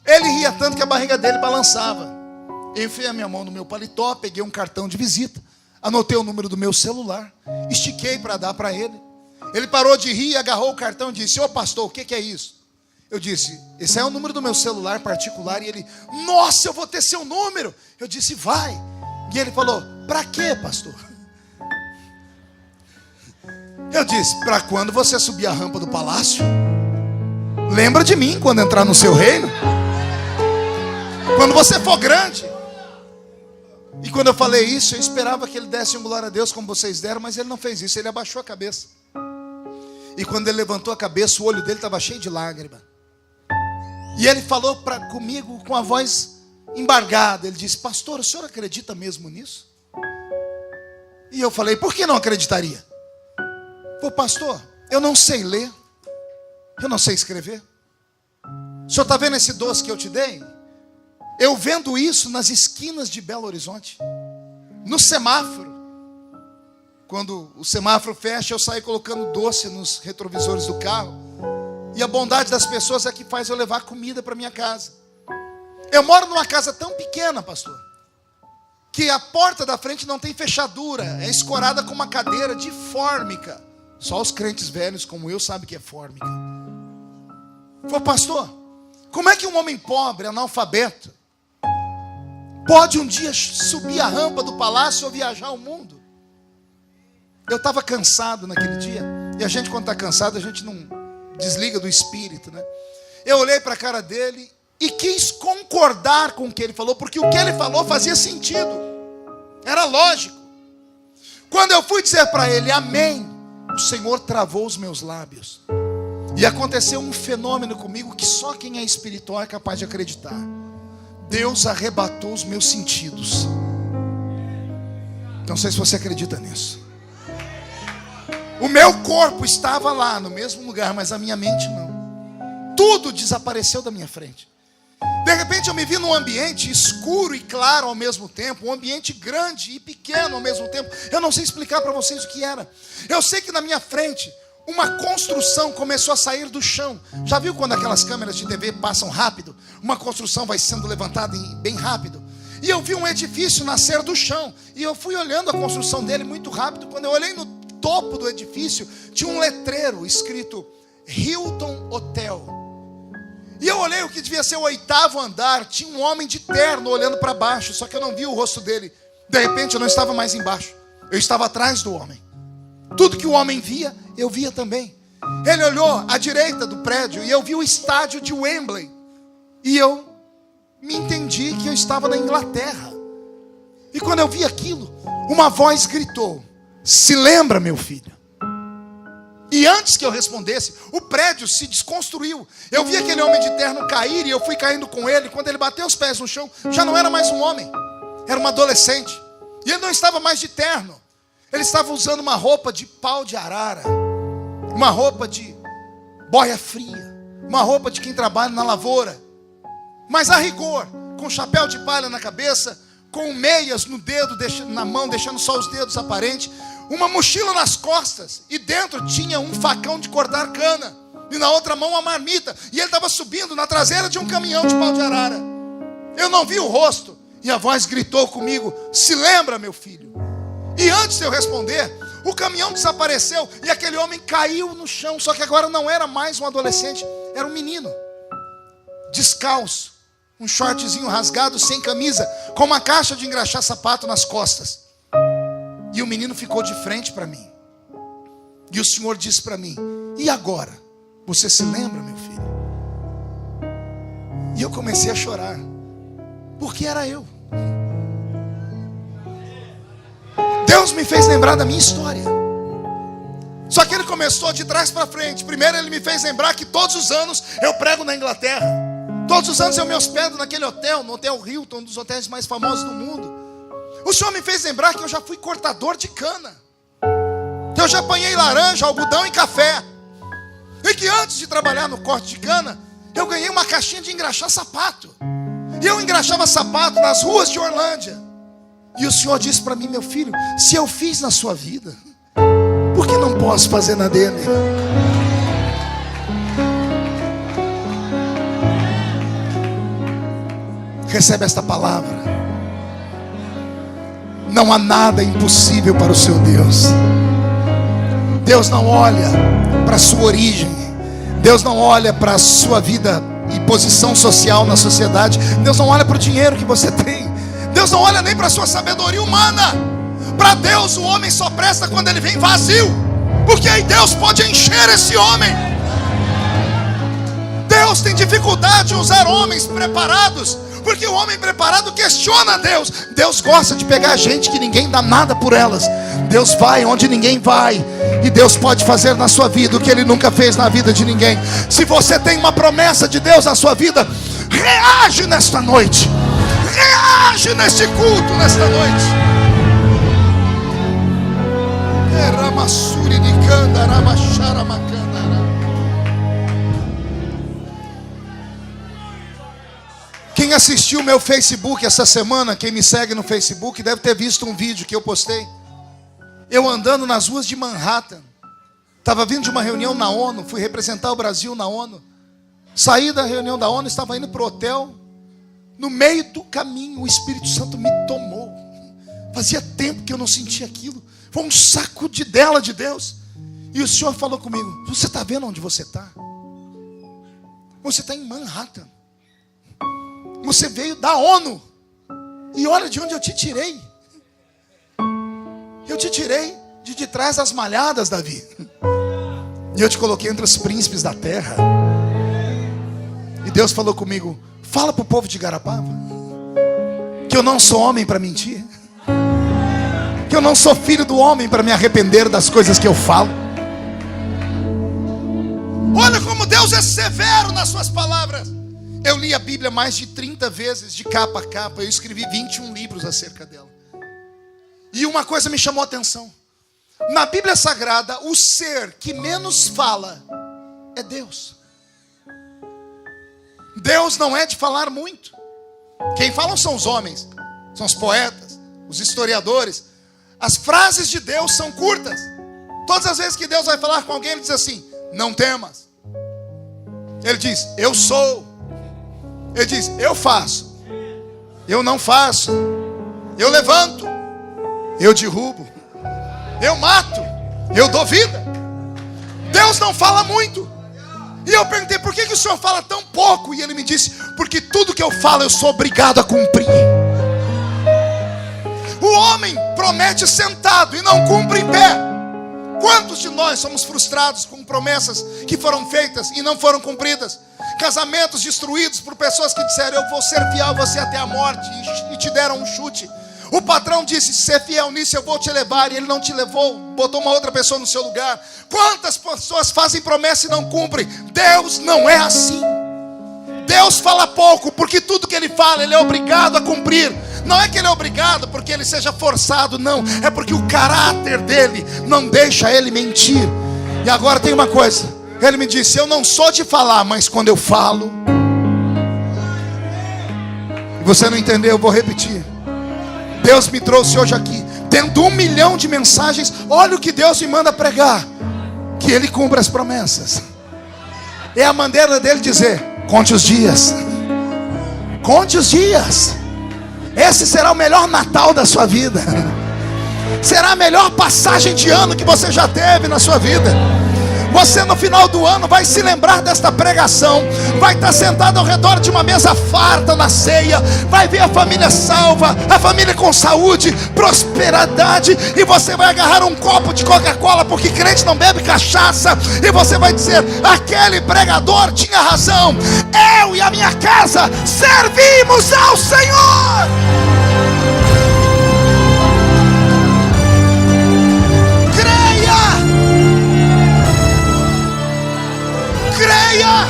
Ele ria tanto que a barriga dele balançava. Enfiei a minha mão no meu paletó, peguei um cartão de visita, anotei o número do meu celular, estiquei para dar para ele. Ele parou de rir, agarrou o cartão e disse: ô pastor, o que é isso? Eu disse: esse é o número do meu celular particular. E ele: nossa, eu vou ter seu número. Eu disse: vai. E ele falou: para quê, pastor? Eu disse: para quando você subir a rampa do palácio, lembra de mim quando entrar no seu reino, quando você for grande. E quando eu falei isso, eu esperava que ele desse um glória a Deus como vocês deram, mas ele não fez isso, ele abaixou a cabeça. E quando ele levantou a cabeça, o olho dele estava cheio de lágrima. E ele falou comigo com a voz embargada. Ele disse: pastor, o senhor acredita mesmo nisso? E eu falei: por que não acreditaria? Pô, pastor, eu não sei ler, eu não sei escrever. O senhor está vendo esse doce que eu te dei? Eu vendo isso nas esquinas de Belo Horizonte, no semáforo. Quando o semáforo fecha, eu saio colocando doce nos retrovisores do carro. E a bondade das pessoas é que faz eu levar comida para minha casa. Eu moro numa casa tão pequena, pastor, que a porta da frente não tem fechadura, é escorada com uma cadeira de fórmica. Só os crentes velhos como eu sabem que é fórmica. Falei: pastor, como é que um homem pobre, analfabeto, pode um dia subir a rampa do palácio ou viajar o mundo? Eu estava cansado naquele dia. E a gente, quando está cansado, a gente não desliga do espírito, né? Eu olhei para a cara dele e quis concordar com o que ele falou, porque o que ele falou fazia sentido, era lógico. Quando eu fui dizer para ele amém, o Senhor travou os meus lábios. E aconteceu um fenômeno comigo que só quem é espiritual é capaz de acreditar. Deus arrebatou os meus sentidos. Não sei se você acredita nisso. O meu corpo estava lá no mesmo lugar, mas a minha mente não. Tudo desapareceu da minha frente. De repente eu me vi num ambiente escuro e claro ao mesmo tempo, um ambiente grande e pequeno ao mesmo tempo. Eu não sei explicar para vocês o que era. Eu sei que na minha frente uma construção começou a sair do chão. Já viu quando aquelas câmeras de TV passam rápido? Uma construção vai sendo levantada bem rápido. E eu vi um edifício nascer do chão. E eu fui olhando a construção dele muito rápido. Quando eu olhei no topo do edifício, tinha um letreiro escrito Hilton Hotel. E eu olhei o que devia ser o 8º andar. Tinha um homem de terno olhando para baixo, só que eu não vi o rosto dele. De repente eu não estava mais embaixo, eu estava atrás do homem. Tudo que o homem via, eu via também. Ele olhou à direita do prédio e eu vi o estádio de Wembley. E eu me entendi que eu estava na Inglaterra. E quando eu vi aquilo, uma voz gritou: se lembra, meu filho? E antes que eu respondesse, o prédio se desconstruiu. Eu vi aquele homem de terno cair e eu fui caindo com ele. Quando ele bateu os pés no chão, já não era mais um homem, era um adolescente. E ele não estava mais de terno. Ele estava usando uma roupa de pau de arara, uma roupa de boia fria, uma roupa de quem trabalha na lavoura. Mas a rigor, com chapéu de palha na cabeça, com meias no dedo, na mão, deixando só os dedos aparentes, uma mochila nas costas, e dentro tinha um facão de cortar cana, e na outra mão uma marmita, e ele estava subindo na traseira de um caminhão de pau de arara. Eu não vi o rosto, e a voz gritou comigo: se lembra, meu filho? E antes de eu responder, o caminhão desapareceu, e aquele homem caiu no chão. Só que agora não era mais um adolescente, era um menino, descalço, um shortzinho rasgado, sem camisa, com uma caixa de engraxar sapato nas costas. E o menino ficou de frente para mim. E o Senhor disse para mim: e agora? Você se lembra, meu filho? E eu comecei a chorar, porque era eu. Deus me fez lembrar da minha história. Só que ele começou de trás para frente. Primeiro ele me fez lembrar que todos os anos eu prego na Inglaterra. Todos os anos eu me hospedo naquele hotel, no Hotel Hilton, um dos hotéis mais famosos do mundo. O Senhor me fez lembrar que eu já fui cortador de cana, que eu já apanhei laranja, algodão e café. E que antes de trabalhar no corte de cana, eu ganhei uma caixinha de engraxar sapato. E eu engraxava sapato nas ruas de Orlândia. E o Senhor disse para mim: meu filho, se eu fiz na sua vida, por que não posso fazer na dele? Recebe esta palavra. Não há nada impossível para o seu Deus. Deus não olha para a sua origem. Deus não olha para a sua vida e posição social na sociedade. Deus não olha para o dinheiro que você tem. Deus não olha nem para a sua sabedoria humana. Para Deus o homem só presta quando ele vem vazio, porque aí Deus pode encher esse homem. Deus tem dificuldade em usar homens preparados, porque o homem preparado questiona Deus. Deus gosta de pegar gente que ninguém dá nada por elas. Deus vai onde ninguém vai. E Deus pode fazer na sua vida o que Ele nunca fez na vida de ninguém. Se você tem uma promessa de Deus na sua vida, reage nesta noite. Reage neste culto nesta noite. Quem assistiu meu Facebook essa semana, quem me segue no Facebook, deve ter visto um vídeo que eu postei. Eu andando nas ruas de Manhattan. Estava vindo de uma reunião na ONU, fui representar o Brasil na ONU. Saí da reunião da ONU, estava indo para o hotel. No meio do caminho, o Espírito Santo me tomou. Fazia tempo que eu não sentia aquilo. Foi um sacudidela de Deus. E o Senhor falou comigo: você está vendo onde você está? Você está em Manhattan. Você veio da ONU. E olha de onde eu te tirei. Eu te tirei de trás das malhadas, Davi. E eu te coloquei entre os príncipes da terra. E Deus falou comigo: fala para o povo de Garapava que eu não sou homem para mentir, que eu não sou filho do homem para me arrepender das coisas que eu falo. Olha como Deus é severo nas suas palavras. Eu li a Bíblia mais de 30 vezes, de capa a capa. Eu escrevi 21 livros acerca dela. E uma coisa me chamou a atenção. Na Bíblia Sagrada, o ser que menos fala é Deus. Deus não é de falar muito. Quem falam são os homens, são os poetas, os historiadores. As frases de Deus são curtas. Todas as vezes que Deus vai falar com alguém, Ele diz assim: não temas. Ele diz: eu sou. Ele diz: eu faço. Eu não faço. Eu levanto. Eu derrubo. Eu mato. Eu dou vida. Deus não fala muito. E eu perguntei: por que o Senhor fala tão pouco? E Ele me disse: porque tudo que eu falo eu sou obrigado a cumprir. O homem promete sentado e não cumpre em pé. Quantos de nós somos frustrados com promessas que foram feitas e não foram cumpridas? Casamentos destruídos por pessoas que disseram: eu vou ser fiel a você até a morte, e te deram um chute. O patrão disse: ser fiel nisso eu vou te levar, e ele não te levou, botou uma outra pessoa no seu lugar. Quantas pessoas fazem promessa e não cumprem? Deus não é assim. Deus fala pouco, porque tudo que Ele fala, Ele é obrigado a cumprir. Não é que Ele é obrigado porque Ele seja forçado, não. É porque o caráter dEle não deixa Ele mentir. E agora tem uma coisa. Ele me disse: eu não sou de falar, mas quando eu falo... E você não entendeu, eu vou repetir. Deus me trouxe hoje aqui, tendo 1 milhão de mensagens. Olha o que Deus me manda pregar: que Ele cumpra as promessas. É a maneira dEle dizer: conte os dias. Conte os dias. Esse será o melhor Natal da sua vida. Será a melhor passagem de ano que você já teve na sua vida. Você no final do ano vai se lembrar desta pregação. Vai estar sentado ao redor de uma mesa farta na ceia. Vai ver a família salva, a família com saúde, prosperidade. E você vai agarrar um copo de Coca-Cola, porque crente não bebe cachaça. E você vai dizer: aquele pregador tinha razão. Eu e a minha casa servimos ao Senhor. Creia!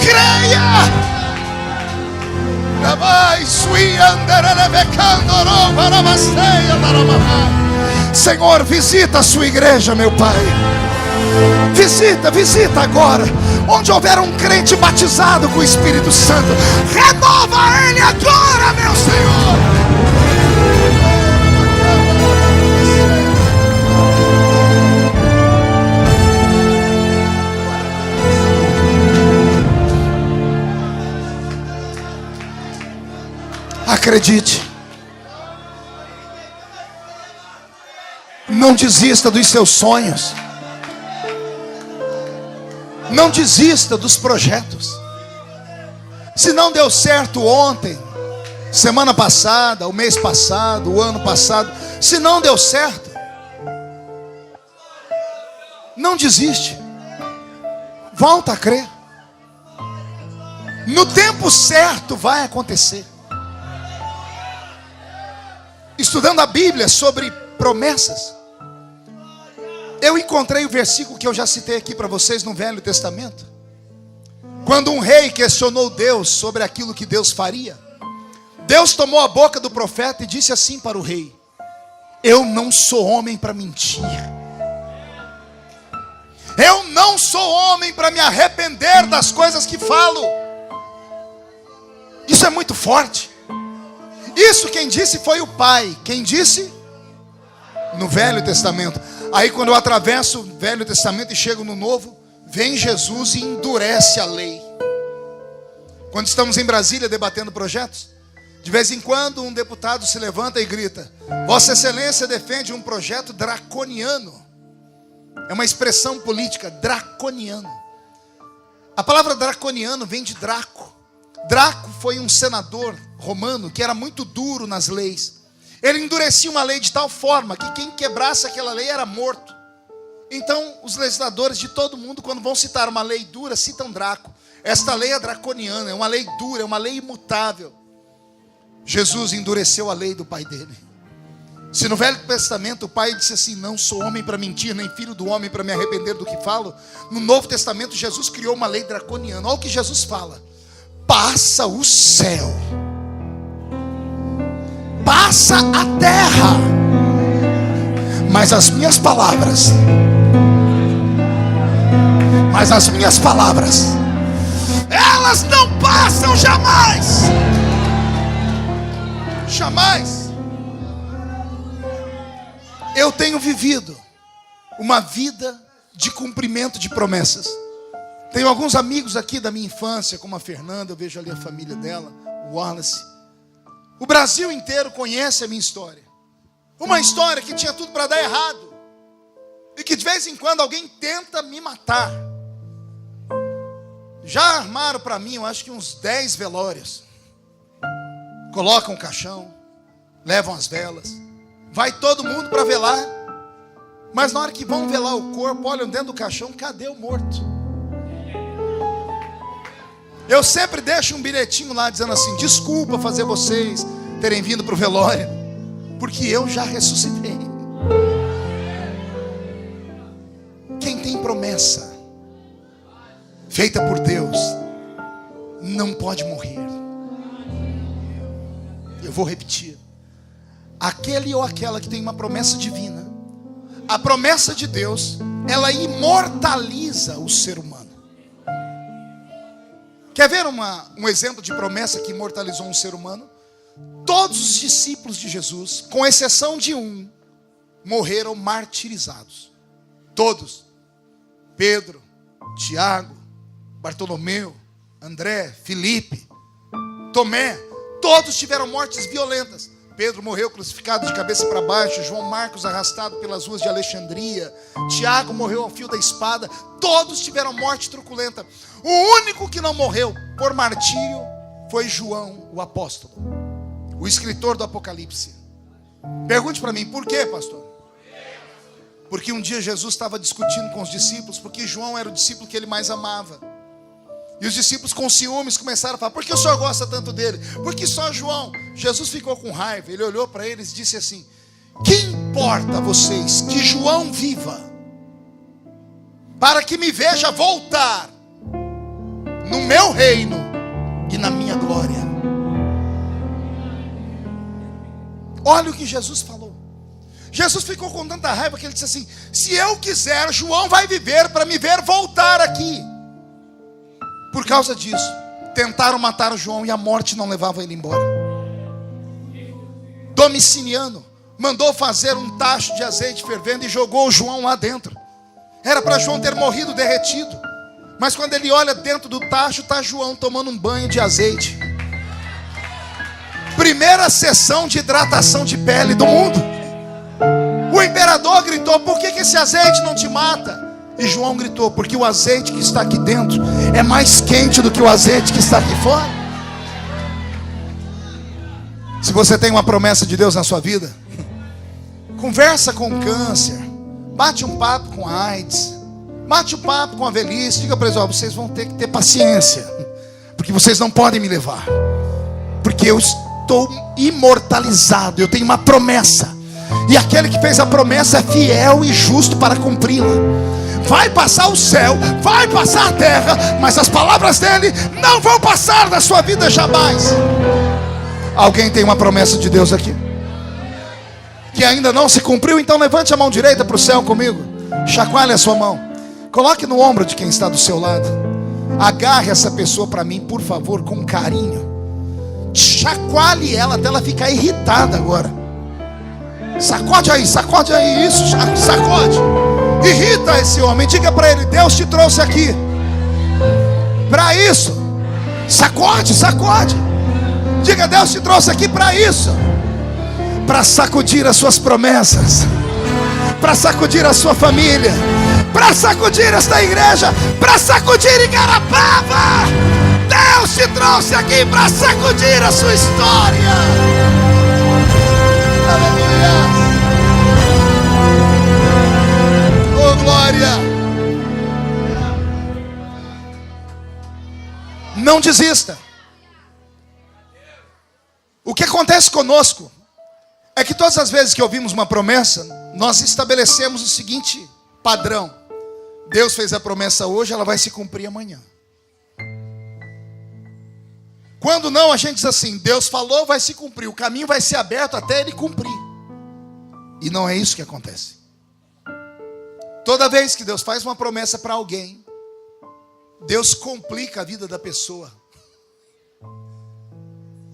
Creia! Senhor, visita a sua igreja, meu Pai. Visita agora. Onde houver um crente batizado com o Espírito Santo, renova ele agora, meu Senhor. Acredite. Não desista dos seus sonhos. Não desista dos projetos. Se não deu certo ontem, semana passada, o mês passado, o ano passado, se não deu certo, não desiste. Volta a crer. No tempo certo vai acontecer. Estudando a Bíblia sobre promessas, eu encontrei o versículo que eu já citei aqui para vocês no Velho Testamento. Quando um rei questionou Deus sobre aquilo que Deus faria, Deus tomou a boca do profeta e disse assim para o rei: eu não sou homem para mentir. Eu não sou homem para me arrepender das coisas que falo. Isso é muito forte. Isso quem disse foi o Pai. Quem disse? No Velho Testamento. Aí quando eu atravesso o Velho Testamento e chego no Novo, vem Jesus e endurece a lei. Quando estamos em Brasília debatendo projetos, de vez em quando um deputado se levanta e grita: Vossa Excelência defende um projeto draconiano. É uma expressão política, draconiano. A palavra draconiano vem de Draco. Draco foi um senador romano que era muito duro nas leis. Ele endurecia uma lei de tal forma que quem quebrasse aquela lei era morto. Então os legisladores de todo mundo, quando vão citar uma lei dura, citam Draco. Esta lei é draconiana, é uma lei dura, é uma lei imutável. Jesus endureceu a lei do pai dele. Se no Velho Testamento o pai disse assim: não sou homem para mentir, nem filho do homem para me arrepender do que falo, no Novo Testamento Jesus criou uma lei draconiana. Olha o que Jesus fala: passa o céu, passa a terra, mas as minhas palavras elas não passam jamais. Jamais. Eu tenho vivido uma vida de cumprimento de promessas. Tenho alguns amigos aqui da minha infância, como a Fernanda, eu vejo ali a família dela, o Wallace. O Brasil inteiro conhece a minha história. Uma história que tinha tudo para dar errado. E que de vez em quando alguém tenta me matar. Já armaram para mim, eu acho que uns 10 velórios. Colocam um caixão, levam as velas. Vai todo mundo para velar. Mas na hora que vão velar o corpo, olham dentro do caixão, cadê o morto? Eu sempre deixo um bilhetinho lá dizendo assim: desculpa fazer vocês terem vindo para o velório, porque eu já ressuscitei. Quem tem promessa feita por Deus não pode morrer. Eu vou repetir: aquele ou aquela que tem uma promessa divina, a promessa de Deus, ela imortaliza o ser humano. Quer ver um exemplo de promessa que imortalizou um ser humano? Todos os discípulos de Jesus, com exceção de um, morreram martirizados. Todos. Pedro, Tiago, Bartolomeu, André, Filipe, Tomé, todos tiveram mortes violentas. Pedro morreu crucificado de cabeça para baixo. João Marcos arrastado pelas ruas de Alexandria. Tiago morreu ao fio da espada. Todos tiveram morte truculenta. O único que não morreu por martírio foi João, o apóstolo, o escritor do Apocalipse. Pergunte para mim: por quê, pastor? Porque um dia Jesus estava discutindo com os discípulos, porque João era o discípulo que ele mais amava. E os discípulos com ciúmes começaram a falar: por que o senhor gosta tanto dele? Por que só João? Jesus ficou com raiva. Ele olhou para eles e disse assim: que importa a vocês que João viva, para que me veja voltar no meu reino e na minha glória? Olha o que Jesus falou. Jesus ficou com tanta raiva que ele disse assim: se eu quiser, João vai viver para me ver voltar aqui. Por causa disso, tentaram matar João e a morte não levava ele embora. Domiciano mandou fazer um tacho de azeite fervendo e jogou o João lá dentro. Era para João ter morrido derretido. Mas quando ele olha dentro do tacho, está João tomando um banho de azeite. Primeira sessão de hidratação de pele do mundo. O imperador gritou: por que esse azeite não te mata? E João gritou: porque o azeite que está aqui dentro é mais quente do que o azeite que está aqui fora. Se você tem uma promessa de Deus na sua vida, conversa com o câncer, bate um papo com a AIDS, bate um papo com a velhice. Diga para eles: ó, vocês vão ter que ter paciência, porque vocês não podem me levar, porque eu estou imortalizado, eu tenho uma promessa, e aquele que fez a promessa é fiel e justo para cumpri-la. Vai passar o céu, vai passar a terra, mas as palavras dele não vão passar da sua vida jamais. Alguém tem uma promessa de Deus aqui que ainda não se cumpriu? Então levante a mão direita para o céu comigo, chacoalhe a sua mão, coloque no ombro de quem está do seu lado, agarre essa pessoa para mim, por favor, com carinho. Chacoalhe ela até ela ficar irritada agora. Sacode aí, isso, sacode. Irrita esse homem, diga para ele: Deus te trouxe aqui para isso. Sacode. Diga: Deus te trouxe aqui para isso, para sacudir as suas promessas, para sacudir a sua família, para sacudir esta igreja, para sacudir Igarapava. Deus te trouxe aqui para sacudir a sua história. Aleluia. Oh, glória. Não desista. O que acontece conosco é que todas as vezes que ouvimos uma promessa, nós estabelecemos o seguinte padrão: Deus fez a promessa hoje, ela vai se cumprir amanhã. Quando não, a gente diz assim: Deus falou, vai se cumprir, o caminho vai ser aberto até ele cumprir. E não é isso que acontece. Toda vez que Deus faz uma promessa para alguém, Deus complica a vida da pessoa.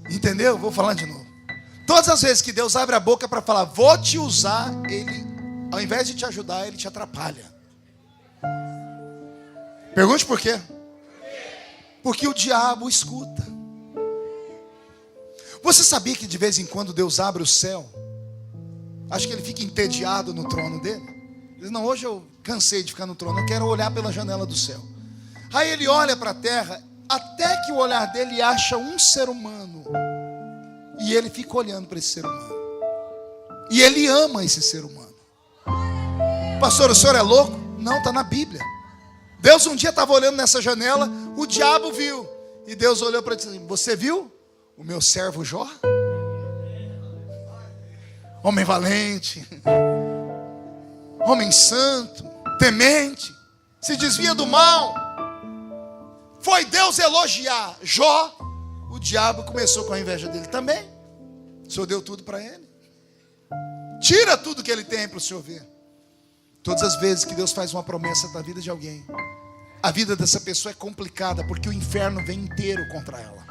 Entendeu? Vou falar de novo. Todas as vezes que Deus abre a boca para falar: vou te usar, ele, ao invés de te ajudar, ele te atrapalha. Pergunte por quê? Porque o diabo escuta. Você sabia que de vez em quando Deus abre o céu? Acho que ele fica entediado no trono dele. Ele diz: não, hoje eu cansei de ficar no trono, eu quero olhar pela janela do céu. Aí ele olha para a terra, até que o olhar dele acha um ser humano, e ele fica olhando para esse ser humano, e ele ama esse ser humano. Pastor, o senhor é louco? Não, está na Bíblia. Deus um dia estava olhando nessa janela, o diabo viu, e Deus olhou para ele e disse: você viu o meu servo Jó? Homem valente, homem santo, temente, se desvia do mal. Foi Deus elogiar Jó, o diabo começou com a inveja dele também. O Senhor deu tudo para ele. Tira tudo que ele tem para o Senhor ver. Todas as vezes que Deus faz uma promessa na vida de alguém, a vida dessa pessoa é complicada, porque o inferno vem inteiro contra ela.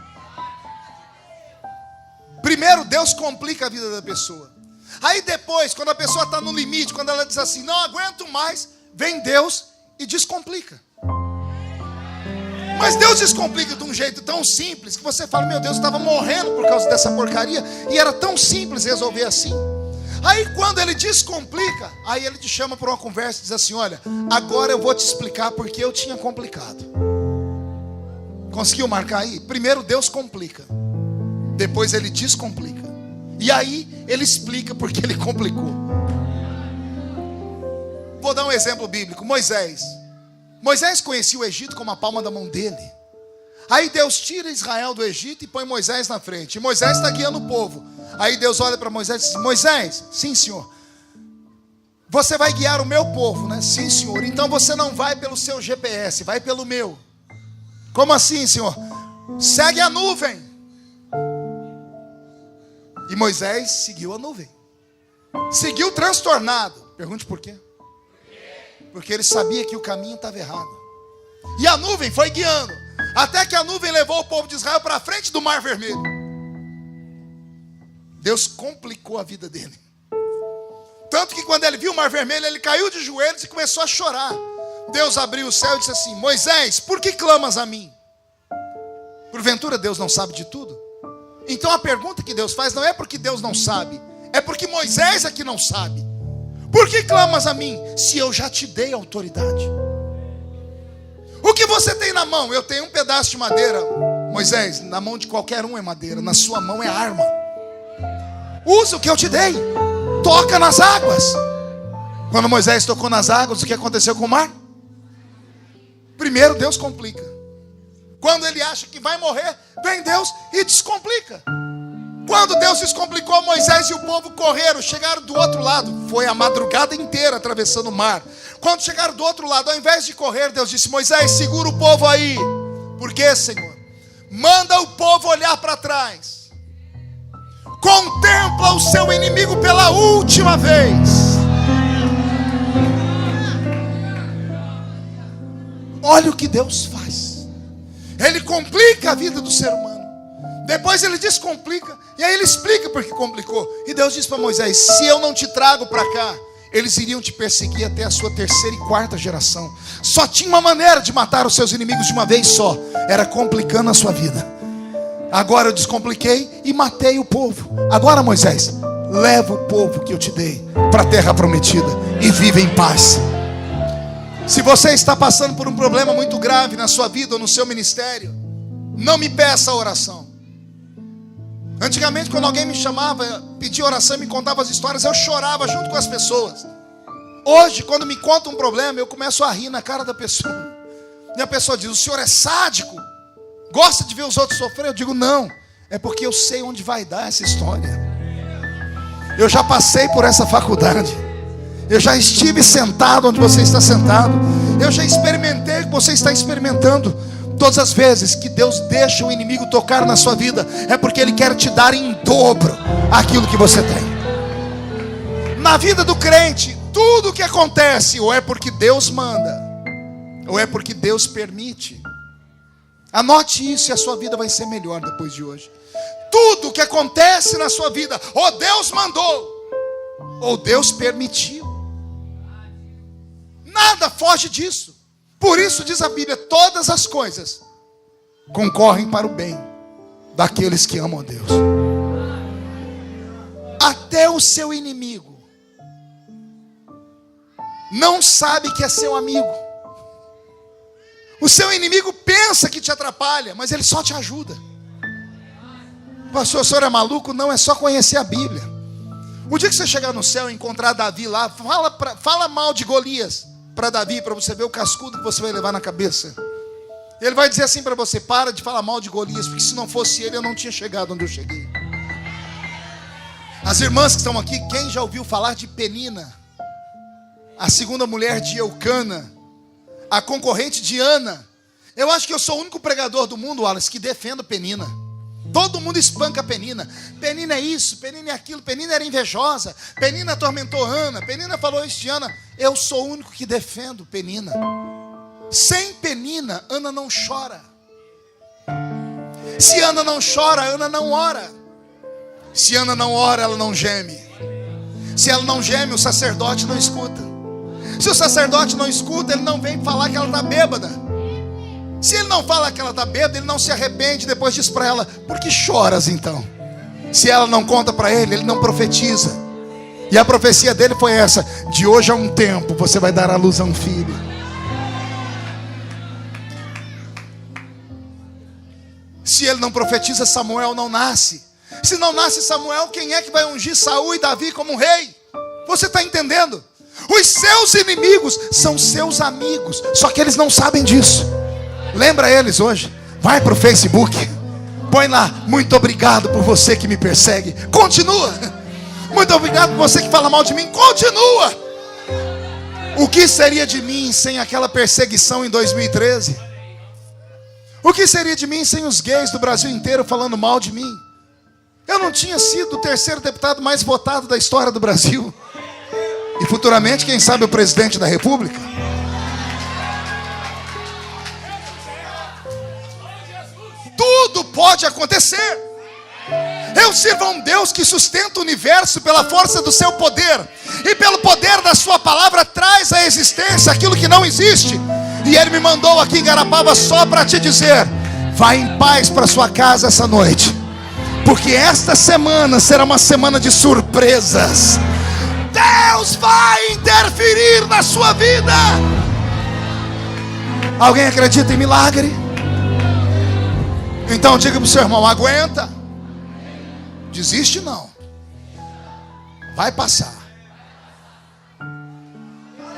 Primeiro Deus complica a vida da pessoa. Aí depois, quando a pessoa está no limite, quando ela diz assim: não aguento mais, vem Deus e descomplica. Mas Deus descomplica de um jeito tão simples que você fala: meu Deus, eu estava morrendo por causa dessa porcaria, e era tão simples resolver assim. Aí quando ele descomplica, aí ele te chama para uma conversa e diz assim: olha, agora eu vou te explicar porque eu tinha complicado. Conseguiu marcar aí? Primeiro Deus complica, depois ele descomplica, e aí ele explica porque ele complicou. Vou dar um exemplo bíblico. Moisés conhecia o Egito como a palma da mão dele. Aí Deus tira Israel do Egito e põe Moisés na frente. E Moisés está guiando o povo. Aí Deus olha para Moisés e diz: Moisés, sim senhor, você vai guiar o meu povo, né? Sim senhor, então você não vai pelo seu GPS, vai pelo meu. Como assim, senhor? Segue a nuvem. E Moisés seguiu a nuvem. Seguiu transtornado. Pergunte por quê? Porque ele sabia que o caminho estava errado. E a nuvem foi guiando, até que a nuvem levou o povo de Israel para a frente do Mar Vermelho. Deus complicou a vida dele. Tanto que quando ele viu o Mar Vermelho, ele caiu de joelhos e começou a chorar. Deus abriu o céu e disse assim: Moisés, por que clamas a mim? Porventura Deus não sabe de tudo? Então a pergunta que Deus faz não é porque Deus não sabe, é porque Moisés é que não sabe. Por que clamas a mim, se eu já te dei autoridade? O que você tem na mão? Eu tenho um pedaço de madeira. Moisés, na mão de qualquer um é madeira, na sua mão é arma. Usa o que eu te dei. Toca nas águas. Quando Moisés tocou nas águas, o que aconteceu com o mar? Primeiro Deus complica. Quando ele acha que vai morrer, vem Deus e descomplica. Quando Deus descomplicou, Moisés e o povo correram, chegaram do outro lado. Foi a madrugada inteira atravessando o mar. Quando chegaram do outro lado, ao invés de correr, Deus disse: Moisés, segura o povo aí. Por quê, Senhor? Manda o povo olhar para trás. Contempla o seu inimigo pela última vez. Olha o que Deus faz. Ele complica a vida do ser humano. Depois ele descomplica. E aí ele explica porque complicou. E Deus diz para Moisés: se eu não te trago para cá, eles iriam te perseguir até a sua 3ª e 4ª geração. Só tinha uma maneira de matar os seus inimigos de uma vez só. Era complicando a sua vida. Agora eu descompliquei e matei o povo. Agora, Moisés, leva o povo que eu te dei para a terra prometida e vive em paz. Se você está passando por um problema muito grave na sua vida ou no seu ministério, não me peça oração. Antigamente, quando alguém me chamava, pedia oração e me contava as histórias, eu chorava junto com as pessoas. Hoje, quando me conta um problema, eu começo a rir na cara da pessoa. E a pessoa diz: o senhor é sádico? Gosta de ver os outros sofrer? Eu digo: não, é porque eu sei onde vai dar essa história. Eu já passei por essa faculdade. Eu já estive sentado onde você está sentado. Eu já experimentei o que você está experimentando. Todas as vezes que Deus deixa o inimigo tocar na sua vida, é porque Ele quer te dar em dobro aquilo que você tem. Na vida do crente, tudo o que acontece, ou é porque Deus manda, ou é porque Deus permite. Anote isso e a sua vida vai ser melhor depois de hoje. Tudo o que acontece na sua vida, ou Deus mandou, ou Deus permitiu. Nada foge disso. Por isso diz a Bíblia: todas as coisas concorrem para o bem daqueles que amam a Deus. Até o seu inimigo não sabe que é seu amigo. O seu inimigo pensa que te atrapalha, mas ele só te ajuda. Pastor, o senhor é maluco? Não, é só conhecer a Bíblia. O dia que você chegar no céu e encontrar Davi lá, fala mal de Golias para Davi, para você ver o cascudo que você vai levar na cabeça. Ele vai dizer assim para você: para de falar mal de Golias, porque se não fosse ele, eu não tinha chegado onde eu cheguei. As irmãs que estão aqui, quem já ouviu falar de Penina, a segunda mulher de Eucana, a concorrente de Ana? Eu acho que eu sou o único pregador do mundo, Wallace, que defendo Penina. Todo mundo espanca Penina. Penina é isso, Penina é aquilo. Penina era invejosa, Penina atormentou Ana, Penina falou isso de Ana. Eu sou o único que defendo Penina. Sem Penina, Ana não chora. Se Ana não chora, Ana não ora. Se Ana não ora, ela não geme. Se ela não geme, o sacerdote não escuta. Se o sacerdote não escuta, ele não vem falar que ela está bêbada. Se ele não fala que ela está bêbada, ele não se arrepende. Depois diz para ela: por que choras então? Se ela não conta para ele, ele não profetiza. E a profecia dele foi essa: de hoje a um tempo você vai dar à luz a um filho. Se ele não profetiza, Samuel não nasce. Se não nasce Samuel, quem é que vai ungir Saul e Davi como rei? Você está entendendo? Os seus inimigos são seus amigos, só que eles não sabem disso. Lembra eles hoje. Vai para o Facebook, põe lá: muito obrigado por você que me persegue. Continua. Muito obrigado por você que fala mal de mim. Continua. O que seria de mim sem aquela perseguição em 2013? O que seria de mim sem os gays do Brasil inteiro falando mal de mim? Eu não tinha sido o 3º deputado mais votado da história do Brasil. E futuramente, quem sabe, o presidente da República. Tudo pode acontecer. Eu sirvo a um Deus que sustenta o universo pela força do seu poder, e pelo poder da sua palavra traz à existência aquilo que não existe. E Ele me mandou aqui em Garapava só para te dizer: vá em paz para sua casa essa noite, porque esta semana será uma semana de surpresas. Deus vai interferir na sua vida. Alguém acredita em milagre? Então diga para o seu irmão: aguenta. Desiste não. Vai passar.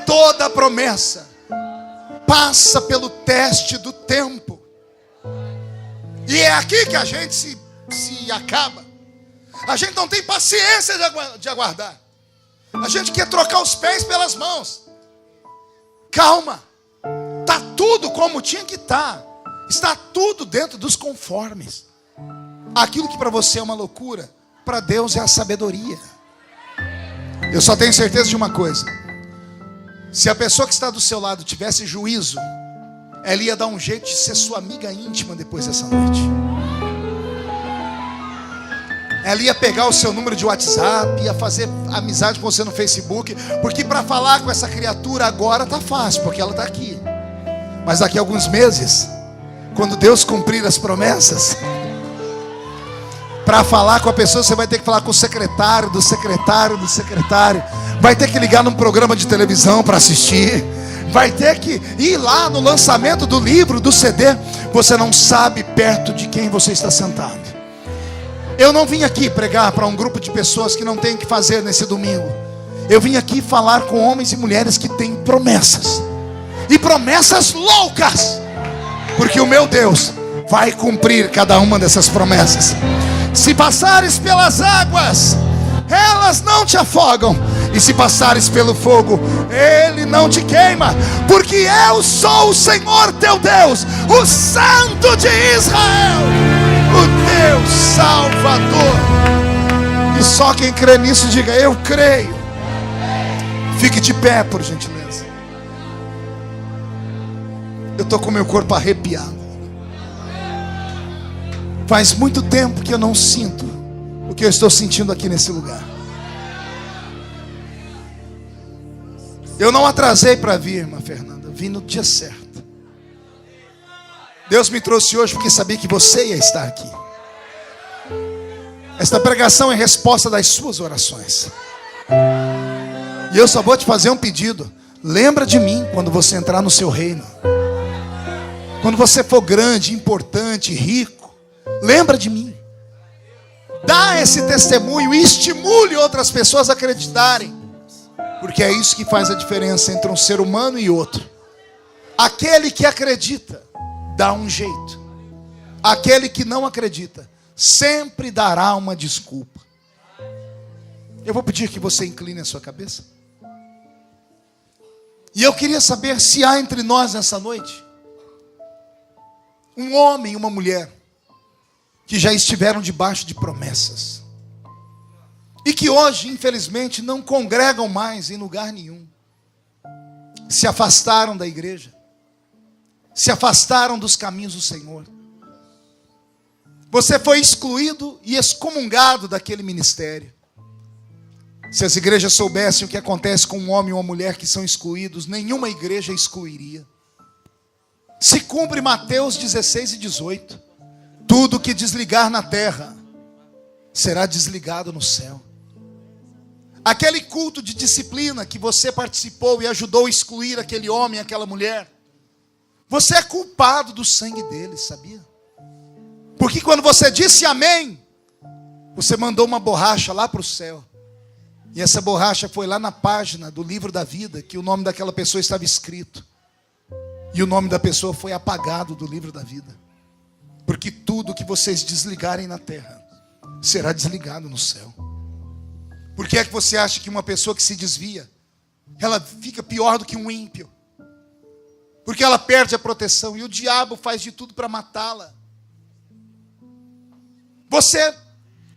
Toda promessa passa pelo teste do tempo. E é aqui que a gente se acaba. A gente não tem paciência de aguardar. A gente quer trocar os pés pelas mãos. Calma. Está tudo como tinha que estar. Está tudo dentro dos conformes. Aquilo que para você é uma loucura, para Deus é a sabedoria. Eu só tenho certeza de uma coisa: se a pessoa que está do seu lado tivesse juízo, ela ia dar um jeito de ser sua amiga íntima depois dessa noite. Ela ia pegar o seu número de WhatsApp, ia fazer amizade com você no Facebook, porque para falar com essa criatura agora tá fácil, porque ela está aqui. Mas daqui a alguns meses, quando Deus cumprir as promessas, para falar com a pessoa, você vai ter que falar com o secretário do secretário do secretário. Vai ter que ligar num programa de televisão para assistir. Vai ter que ir lá no lançamento do livro, do CD. Você não sabe perto de quem você está sentado. Eu não vim aqui pregar para um grupo de pessoas que não tem o que fazer nesse domingo. Eu vim aqui falar com homens e mulheres que têm promessas. E promessas loucas. Porque o meu Deus vai cumprir cada uma dessas promessas. Se passares pelas águas, elas não te afogam. E se passares pelo fogo, ele não te queima. Porque eu sou o Senhor teu Deus, o Santo de Israel, o teu Salvador. E só quem crê nisso diga: eu creio. Fique de pé, por gentileza. Eu estou com meu corpo arrepiado. Faz muito tempo que eu não sinto o que eu estou sentindo aqui nesse lugar. Eu não atrasei para vir, irmã Fernanda. Vim no dia certo. Deus me trouxe hoje porque sabia que você ia estar aqui. Esta pregação é resposta das suas orações. E eu só vou te fazer um pedido: lembra de mim quando você entrar no seu reino. Quando você for grande, importante, rico, lembra de mim. Dá esse testemunho e estimule outras pessoas a acreditarem. Porque é isso que faz a diferença entre um ser humano e outro. Aquele que acredita dá um jeito. Aquele que não acredita sempre dará uma desculpa. Eu vou pedir que você incline a sua cabeça. E eu queria saber se há entre nós nessa noite um homem e uma mulher que já estiveram debaixo de promessas e que hoje, infelizmente, não congregam mais em lugar nenhum. Se afastaram da igreja, se afastaram dos caminhos do Senhor. Você foi excluído e excomungado daquele ministério. Se as igrejas soubessem o que acontece com um homem e uma mulher que são excluídos, nenhuma igreja excluiria. Se cumpre Mateus 16 e 18. Tudo que desligar na terra será desligado no céu. Aquele culto de disciplina que você participou e ajudou a excluir aquele homem, aquela mulher, você é culpado do sangue deles, sabia? Porque quando você disse amém, você mandou uma borracha lá para o céu. E essa borracha foi lá na página do livro da vida, que o nome daquela pessoa estava escrito. E o nome da pessoa foi apagado do livro da vida. Porque tudo que vocês desligarem na terra será desligado no céu. Por que é que você acha que uma pessoa que se desvia, ela fica pior do que um ímpio? Porque ela perde a proteção e o diabo faz de tudo para matá-la. Você,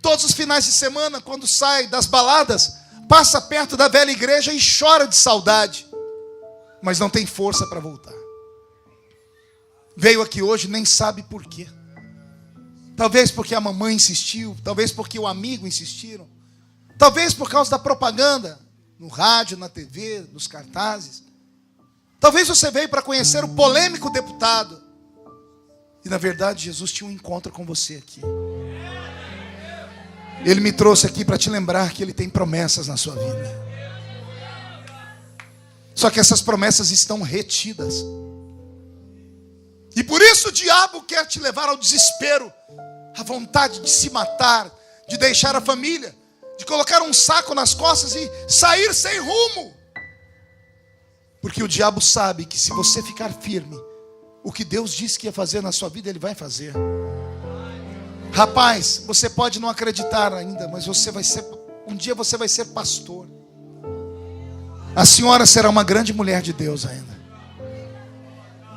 todos os finais de semana, quando sai das baladas, passa perto da velha igreja e chora de saudade, mas não tem força para voltar. Veio aqui hoje, nem sabe por quê. Talvez porque a mamãe insistiu, talvez porque o amigo insistiram, talvez por causa da propaganda, no rádio, na TV, nos cartazes. Talvez você veio para conhecer o polêmico deputado. E na verdade Jesus tinha um encontro com você aqui. Ele me trouxe aqui para te lembrar que Ele tem promessas na sua vida. Só que essas promessas estão retidas. E por isso o diabo quer te levar ao desespero, à vontade de se matar, de deixar a família, de colocar um saco nas costas e sair sem rumo. Porque o diabo sabe que se você ficar firme, o que Deus disse que ia fazer na sua vida, Ele vai fazer. Rapaz, você pode não acreditar ainda, mas um dia você vai ser pastor. A senhora será uma grande mulher de Deus ainda.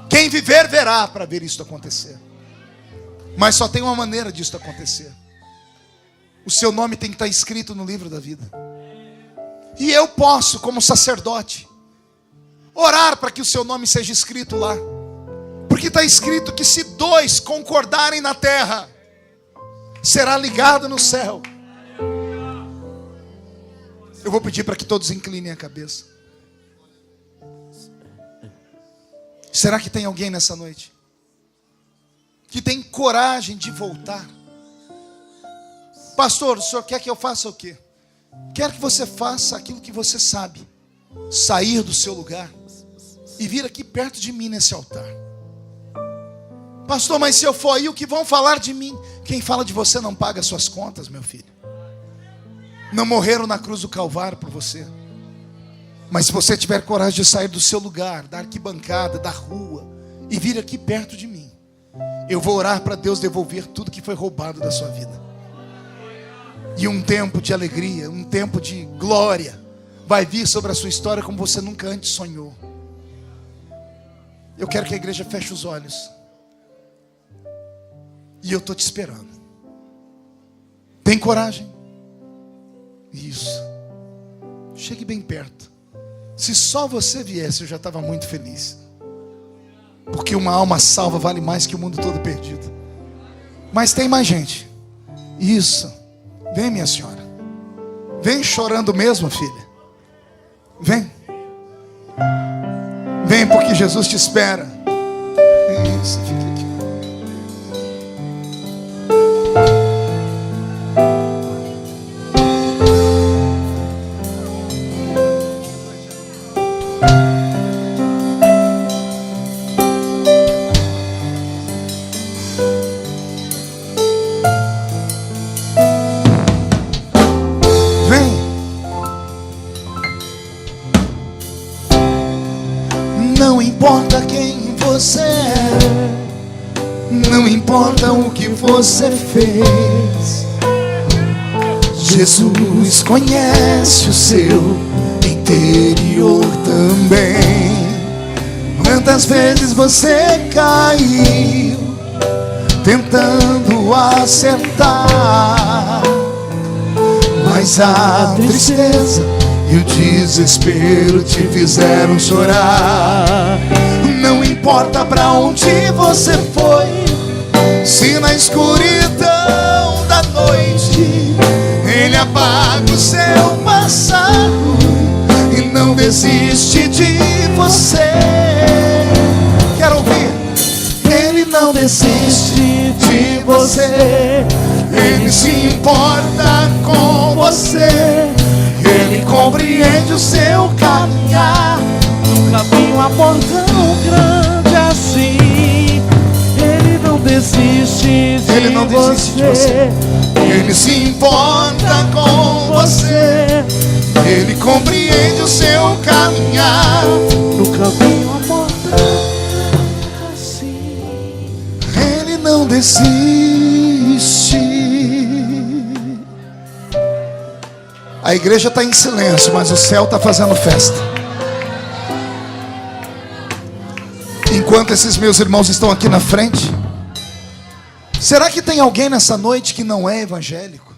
Quem viver, verá para ver isso acontecer. Mas só tem uma maneira disso acontecer. O seu nome tem que estar escrito no livro da vida. E eu posso, como sacerdote, orar para que o seu nome seja escrito lá. Porque está escrito que se 2 concordarem na terra, será ligado no céu. Eu vou pedir para que todos inclinem a cabeça. Será que tem alguém nessa noite que tem coragem de voltar? Pastor, o senhor quer que eu faça o quê? Quero que você faça aquilo que você sabe. Sair do seu lugar e vir aqui perto de mim nesse altar. Pastor, mas se eu for aí, o que vão falar de mim? Quem fala de você não paga suas contas, meu filho. Não morreram na cruz do Calvário por você. Mas se você tiver coragem de sair do seu lugar, da arquibancada, da rua, e vir aqui perto de mim, eu vou orar para Deus devolver tudo que foi roubado da sua vida. E um tempo de alegria, um tempo de glória vai vir sobre a sua história como você nunca antes sonhou. Eu quero que a igreja feche os olhos. E eu estou te esperando. Tem coragem? Isso. Chegue bem perto. Se só você viesse, eu já estava muito feliz. Porque uma alma salva vale mais que o mundo todo perdido. Mas tem mais gente. Isso. Vem, minha senhora. Vem chorando mesmo, filha. Vem. Vem, porque Jesus te espera. Isso, fica aqui. Não importa quem você é, não importa o que você fez, Jesus conhece o seu interior também. Quantas vezes você caiu tentando acertar, mas a tristeza e o desespero te fizeram chorar. Não importa pra onde você foi, se na escuridão da noite Ele apaga o seu passado e não desiste de você. Quero ouvir. Ele não desiste de você, Ele se importa com você. Ele compreende o seu caminhar, um caminho amor tão grande assim. Ele não desiste de você, Ele se importa com você. Ele compreende o seu caminhar, no caminho amor tão assim. Ele não desiste. A igreja está em silêncio, mas o céu está fazendo festa. Enquanto esses meus irmãos estão aqui na frente, será que tem alguém nessa noite que não é evangélico?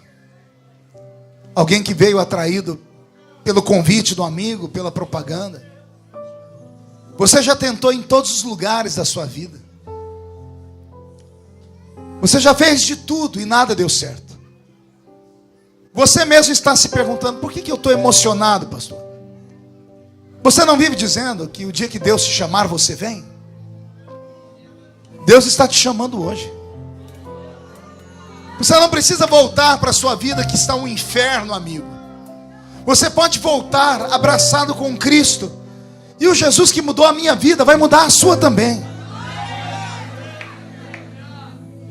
Alguém que veio atraído pelo convite do amigo, pela propaganda? Você já tentou em todos os lugares da sua vida. Você já fez de tudo e nada deu certo. Você mesmo está se perguntando: por que eu estou emocionado, pastor? Você não vive dizendo que o dia que Deus te chamar, você vem? Deus está te chamando hoje. Você não precisa voltar para a sua vida que está um inferno, amigo. Você pode voltar abraçado com Cristo. E o Jesus que mudou a minha vida vai mudar a sua também.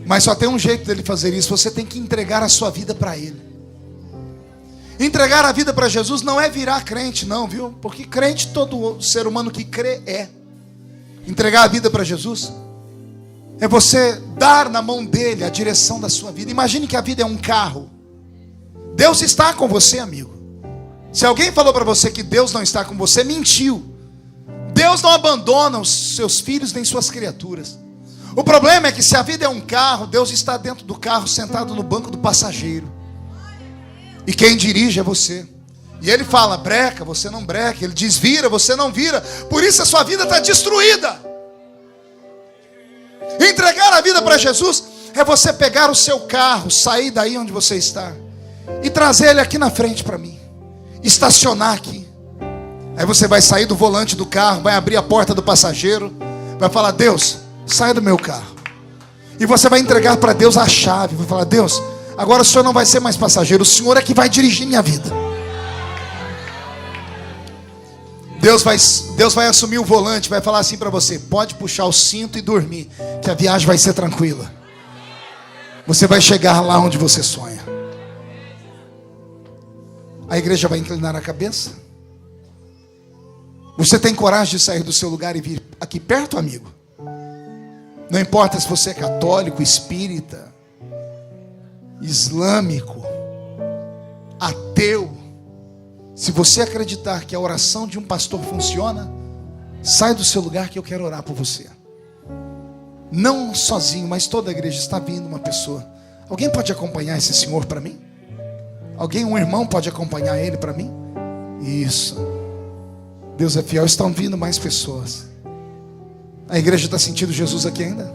Mas só tem um jeito dele fazer isso. Você tem que entregar a sua vida para Ele. Entregar a vida para Jesus não é virar crente, não, viu? Porque crente, todo ser humano que crê é. Entregar a vida para Jesus é você dar na mão dele a direção da sua vida. Imagine que a vida é um carro. Deus está com você, amigo. Se alguém falou para você que Deus não está com você, mentiu. Deus não abandona os seus filhos nem suas criaturas. O problema é que se a vida é um carro, Deus está dentro do carro, sentado no banco do passageiro. E quem dirige é você. E Ele fala, breca, você não breca. Ele diz, vira, você não vira. Por isso a sua vida está destruída. Entregar a vida para Jesus é você pegar o seu carro, sair daí onde você está e trazer ele aqui na frente para mim. Estacionar aqui. Aí você vai sair do volante do carro, vai abrir a porta do passageiro, vai falar, Deus, sai do meu carro. E você vai entregar para Deus a chave. Vai falar, Deus, agora o Senhor não vai ser mais passageiro, o Senhor é que vai dirigir minha vida. Deus vai assumir o volante, vai falar assim para você, pode puxar o cinto e dormir, que a viagem vai ser tranquila. Você vai chegar lá onde você sonha. A igreja vai inclinar a cabeça. Você tem coragem de sair do seu lugar e vir aqui perto, amigo? Não importa se você é católico, espírita, islâmico, ateu. Se você acreditar que a oração de um pastor funciona, sai do seu lugar que eu quero orar por você. Não sozinho, mas toda a igreja. Está vindo uma pessoa. Alguém pode acompanhar esse senhor para mim? Alguém, um irmão pode acompanhar ele para mim? Isso. Deus é fiel, estão vindo mais pessoas. A igreja está sentindo Jesus aqui ainda?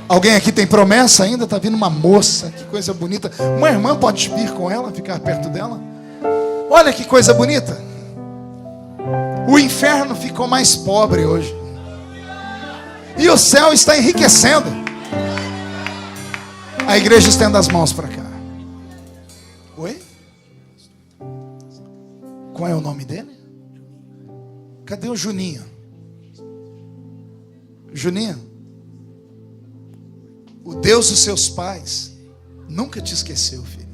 Alguém aqui tem promessa ainda? Está vindo uma moça, que coisa bonita. Uma irmã pode vir com ela, ficar perto dela. Olha que coisa bonita. O inferno ficou mais pobre hoje. E o céu está enriquecendo. A igreja estenda as mãos para cá. Oi? Qual é o nome dele? Cadê o Juninho? Juninho, o Deus dos seus pais nunca te esqueceu, filho.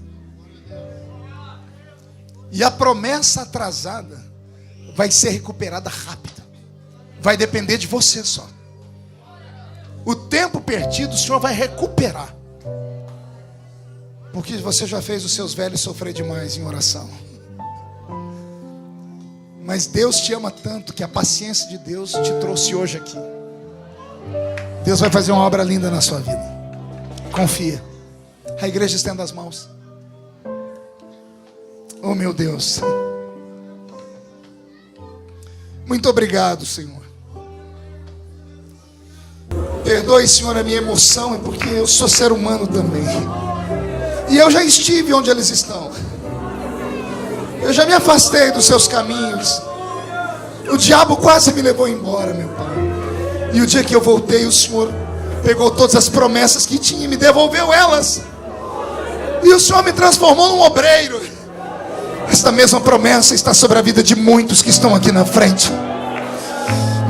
E a promessa atrasada vai ser recuperada rápido. Vai depender de você só. O tempo perdido o Senhor vai recuperar. Porque você já fez os seus velhos sofrer demais em oração. Mas Deus te ama tanto que a paciência de Deus te trouxe hoje aqui. Deus vai fazer uma obra linda na sua vida. Confia. A igreja estenda as mãos. Oh meu Deus. Muito obrigado, Senhor. Perdoe, Senhor, a minha emoção. É porque eu sou ser humano também. E eu já estive onde eles estão. Eu já me afastei dos seus caminhos. O diabo quase me levou embora, meu Pai. E o dia que eu voltei, o Senhor pegou todas as promessas que tinha e me devolveu elas. E o Senhor me transformou num obreiro. Esta mesma promessa está sobre a vida de muitos que estão aqui na frente.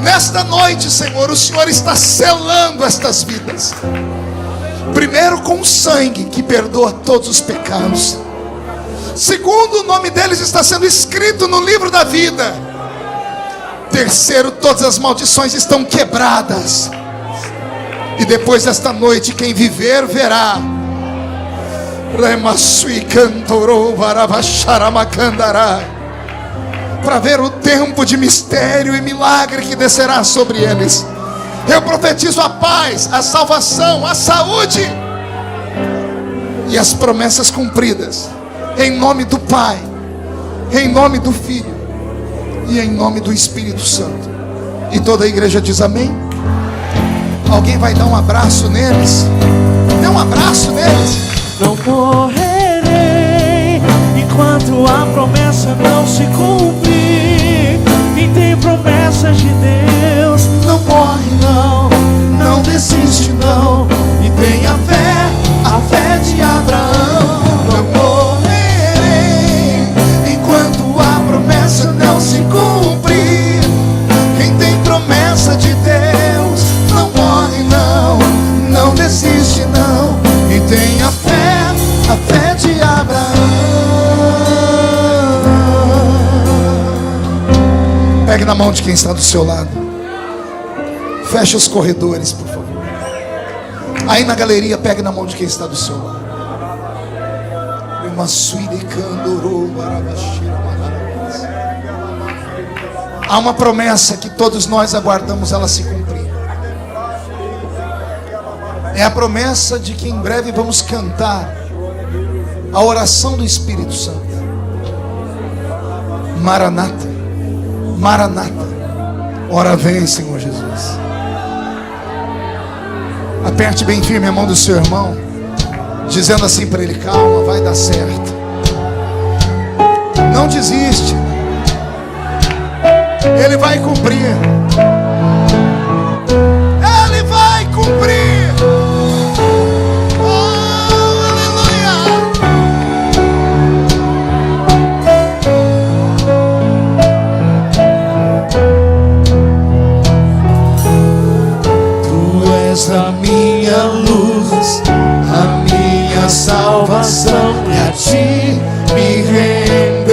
Nesta noite, Senhor, o Senhor está selando estas vidas. Primeiro com o sangue que perdoa todos os pecados. Segundo, o nome deles está sendo escrito no livro da vida. Terceiro, todas as maldições estão quebradas. E depois desta noite, quem viver, verá. Para ver o tempo de mistério e milagre que descerá sobre eles. Eu profetizo a paz, a salvação, a saúde e as promessas cumpridas, em nome do Pai, em nome do Filho e em nome do Espírito Santo. E toda a igreja diz amém. Alguém vai dar um abraço neles? Dê um abraço neles. Não morrerei enquanto a promessa não se cumprir. Quem tem promessas de Deus não morre não, não desiste não. E tenha fé, a fé Pegue na mão de quem está do seu lado. Feche os corredores, por favor. Aí na galeria, pegue na mão de quem está do seu lado. Há uma promessa que todos nós aguardamos ela se cumprir. É a promessa de que em breve vamos cantar a oração do Espírito Santo. Maranata, Maranata, ora vem, Senhor Jesus. Aperte bem firme a mão do seu irmão, dizendo assim para ele: calma, vai dar certo. Não desiste. Ele vai cumprir. Ele vai cumprir. Oh, aleluia. Tu és a minha luz, a minha salvação, e a ti me renderei.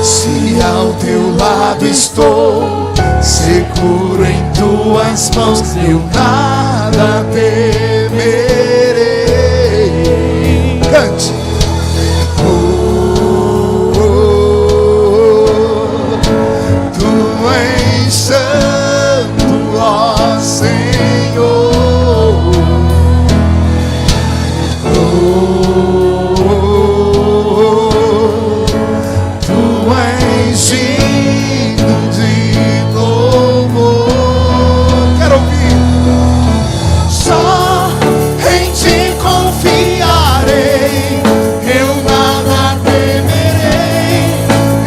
Se ao teu lado estou, seguro em tuas mãos, eu nada temerei. Cante. Tu és santo, ó Senhor. Tu és digno de louvor. Quero ouvir. Só em ti confiarei, eu nada temerei.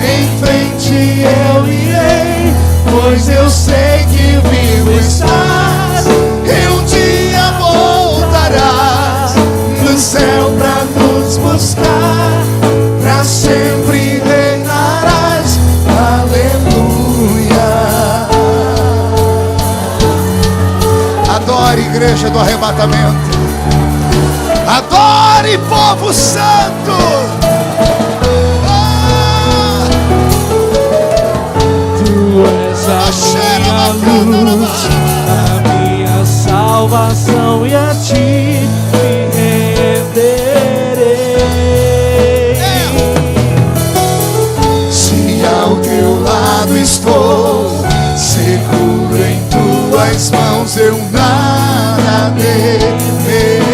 Em frente eu irei, pois eu sei que vivo estás. E um dia voltarás do céu pra nos buscar, pra sempre reinarás. Aleluia. Adore, igreja do arrebatamento. Adore, povo santo. Ah! Tu és a minha luz, a minha salvação, e a ti me renderei. Se ao teu lado estou, seguro em tuas mãos, eu nada temerei.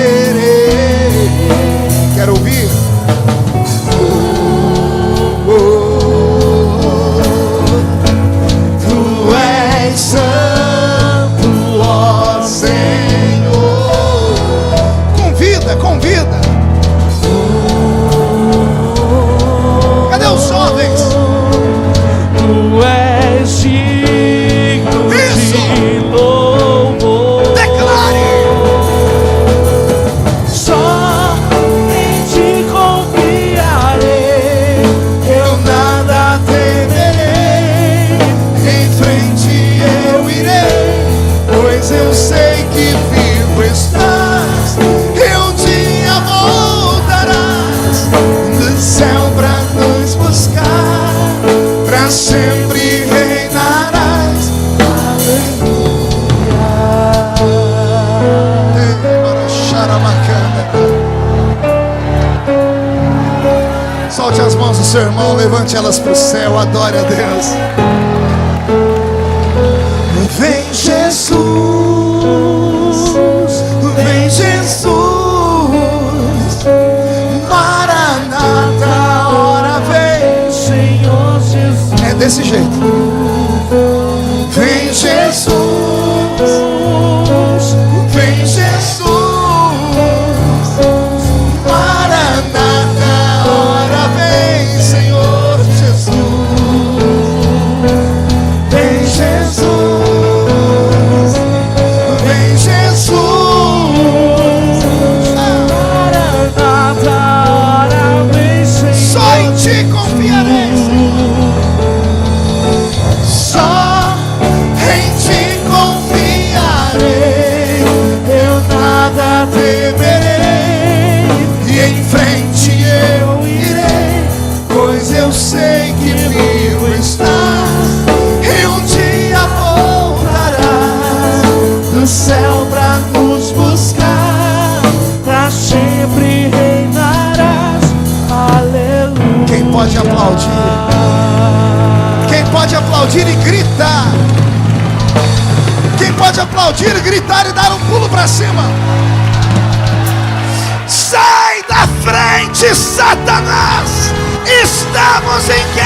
Quero ouvir. Tu és santo, ó Senhor. Convida, convida. Cadê os jovens? Tu és digno Isso. de louvor. Declare. Só em ti confiarei, Eu nada temerei. Em frente eu irei, pois eu sei que vivo estás. E um dia voltarás do céu pra nos buscar, pra sempre reinarás. Solte as mãos do seu irmão, levante elas para o céu, adore a Deus. Vem Jesus, vem Jesus, Maranata, ora vem, Senhor Jesus. É desse jeito. vem Jesus, vem Jesus, Maranata, ora vem, Senhor Jesus, vem Jesus, vem Jesus, Maranata, ora vem, Senhor. Só em ti confiarei. só em ti confiarei, eu nada aplaudir? Quem pode aplaudir e gritar? Quem pode aplaudir, gritar e dar um pulo para cima? Sai da frente, Satanás! Estamos em guerra!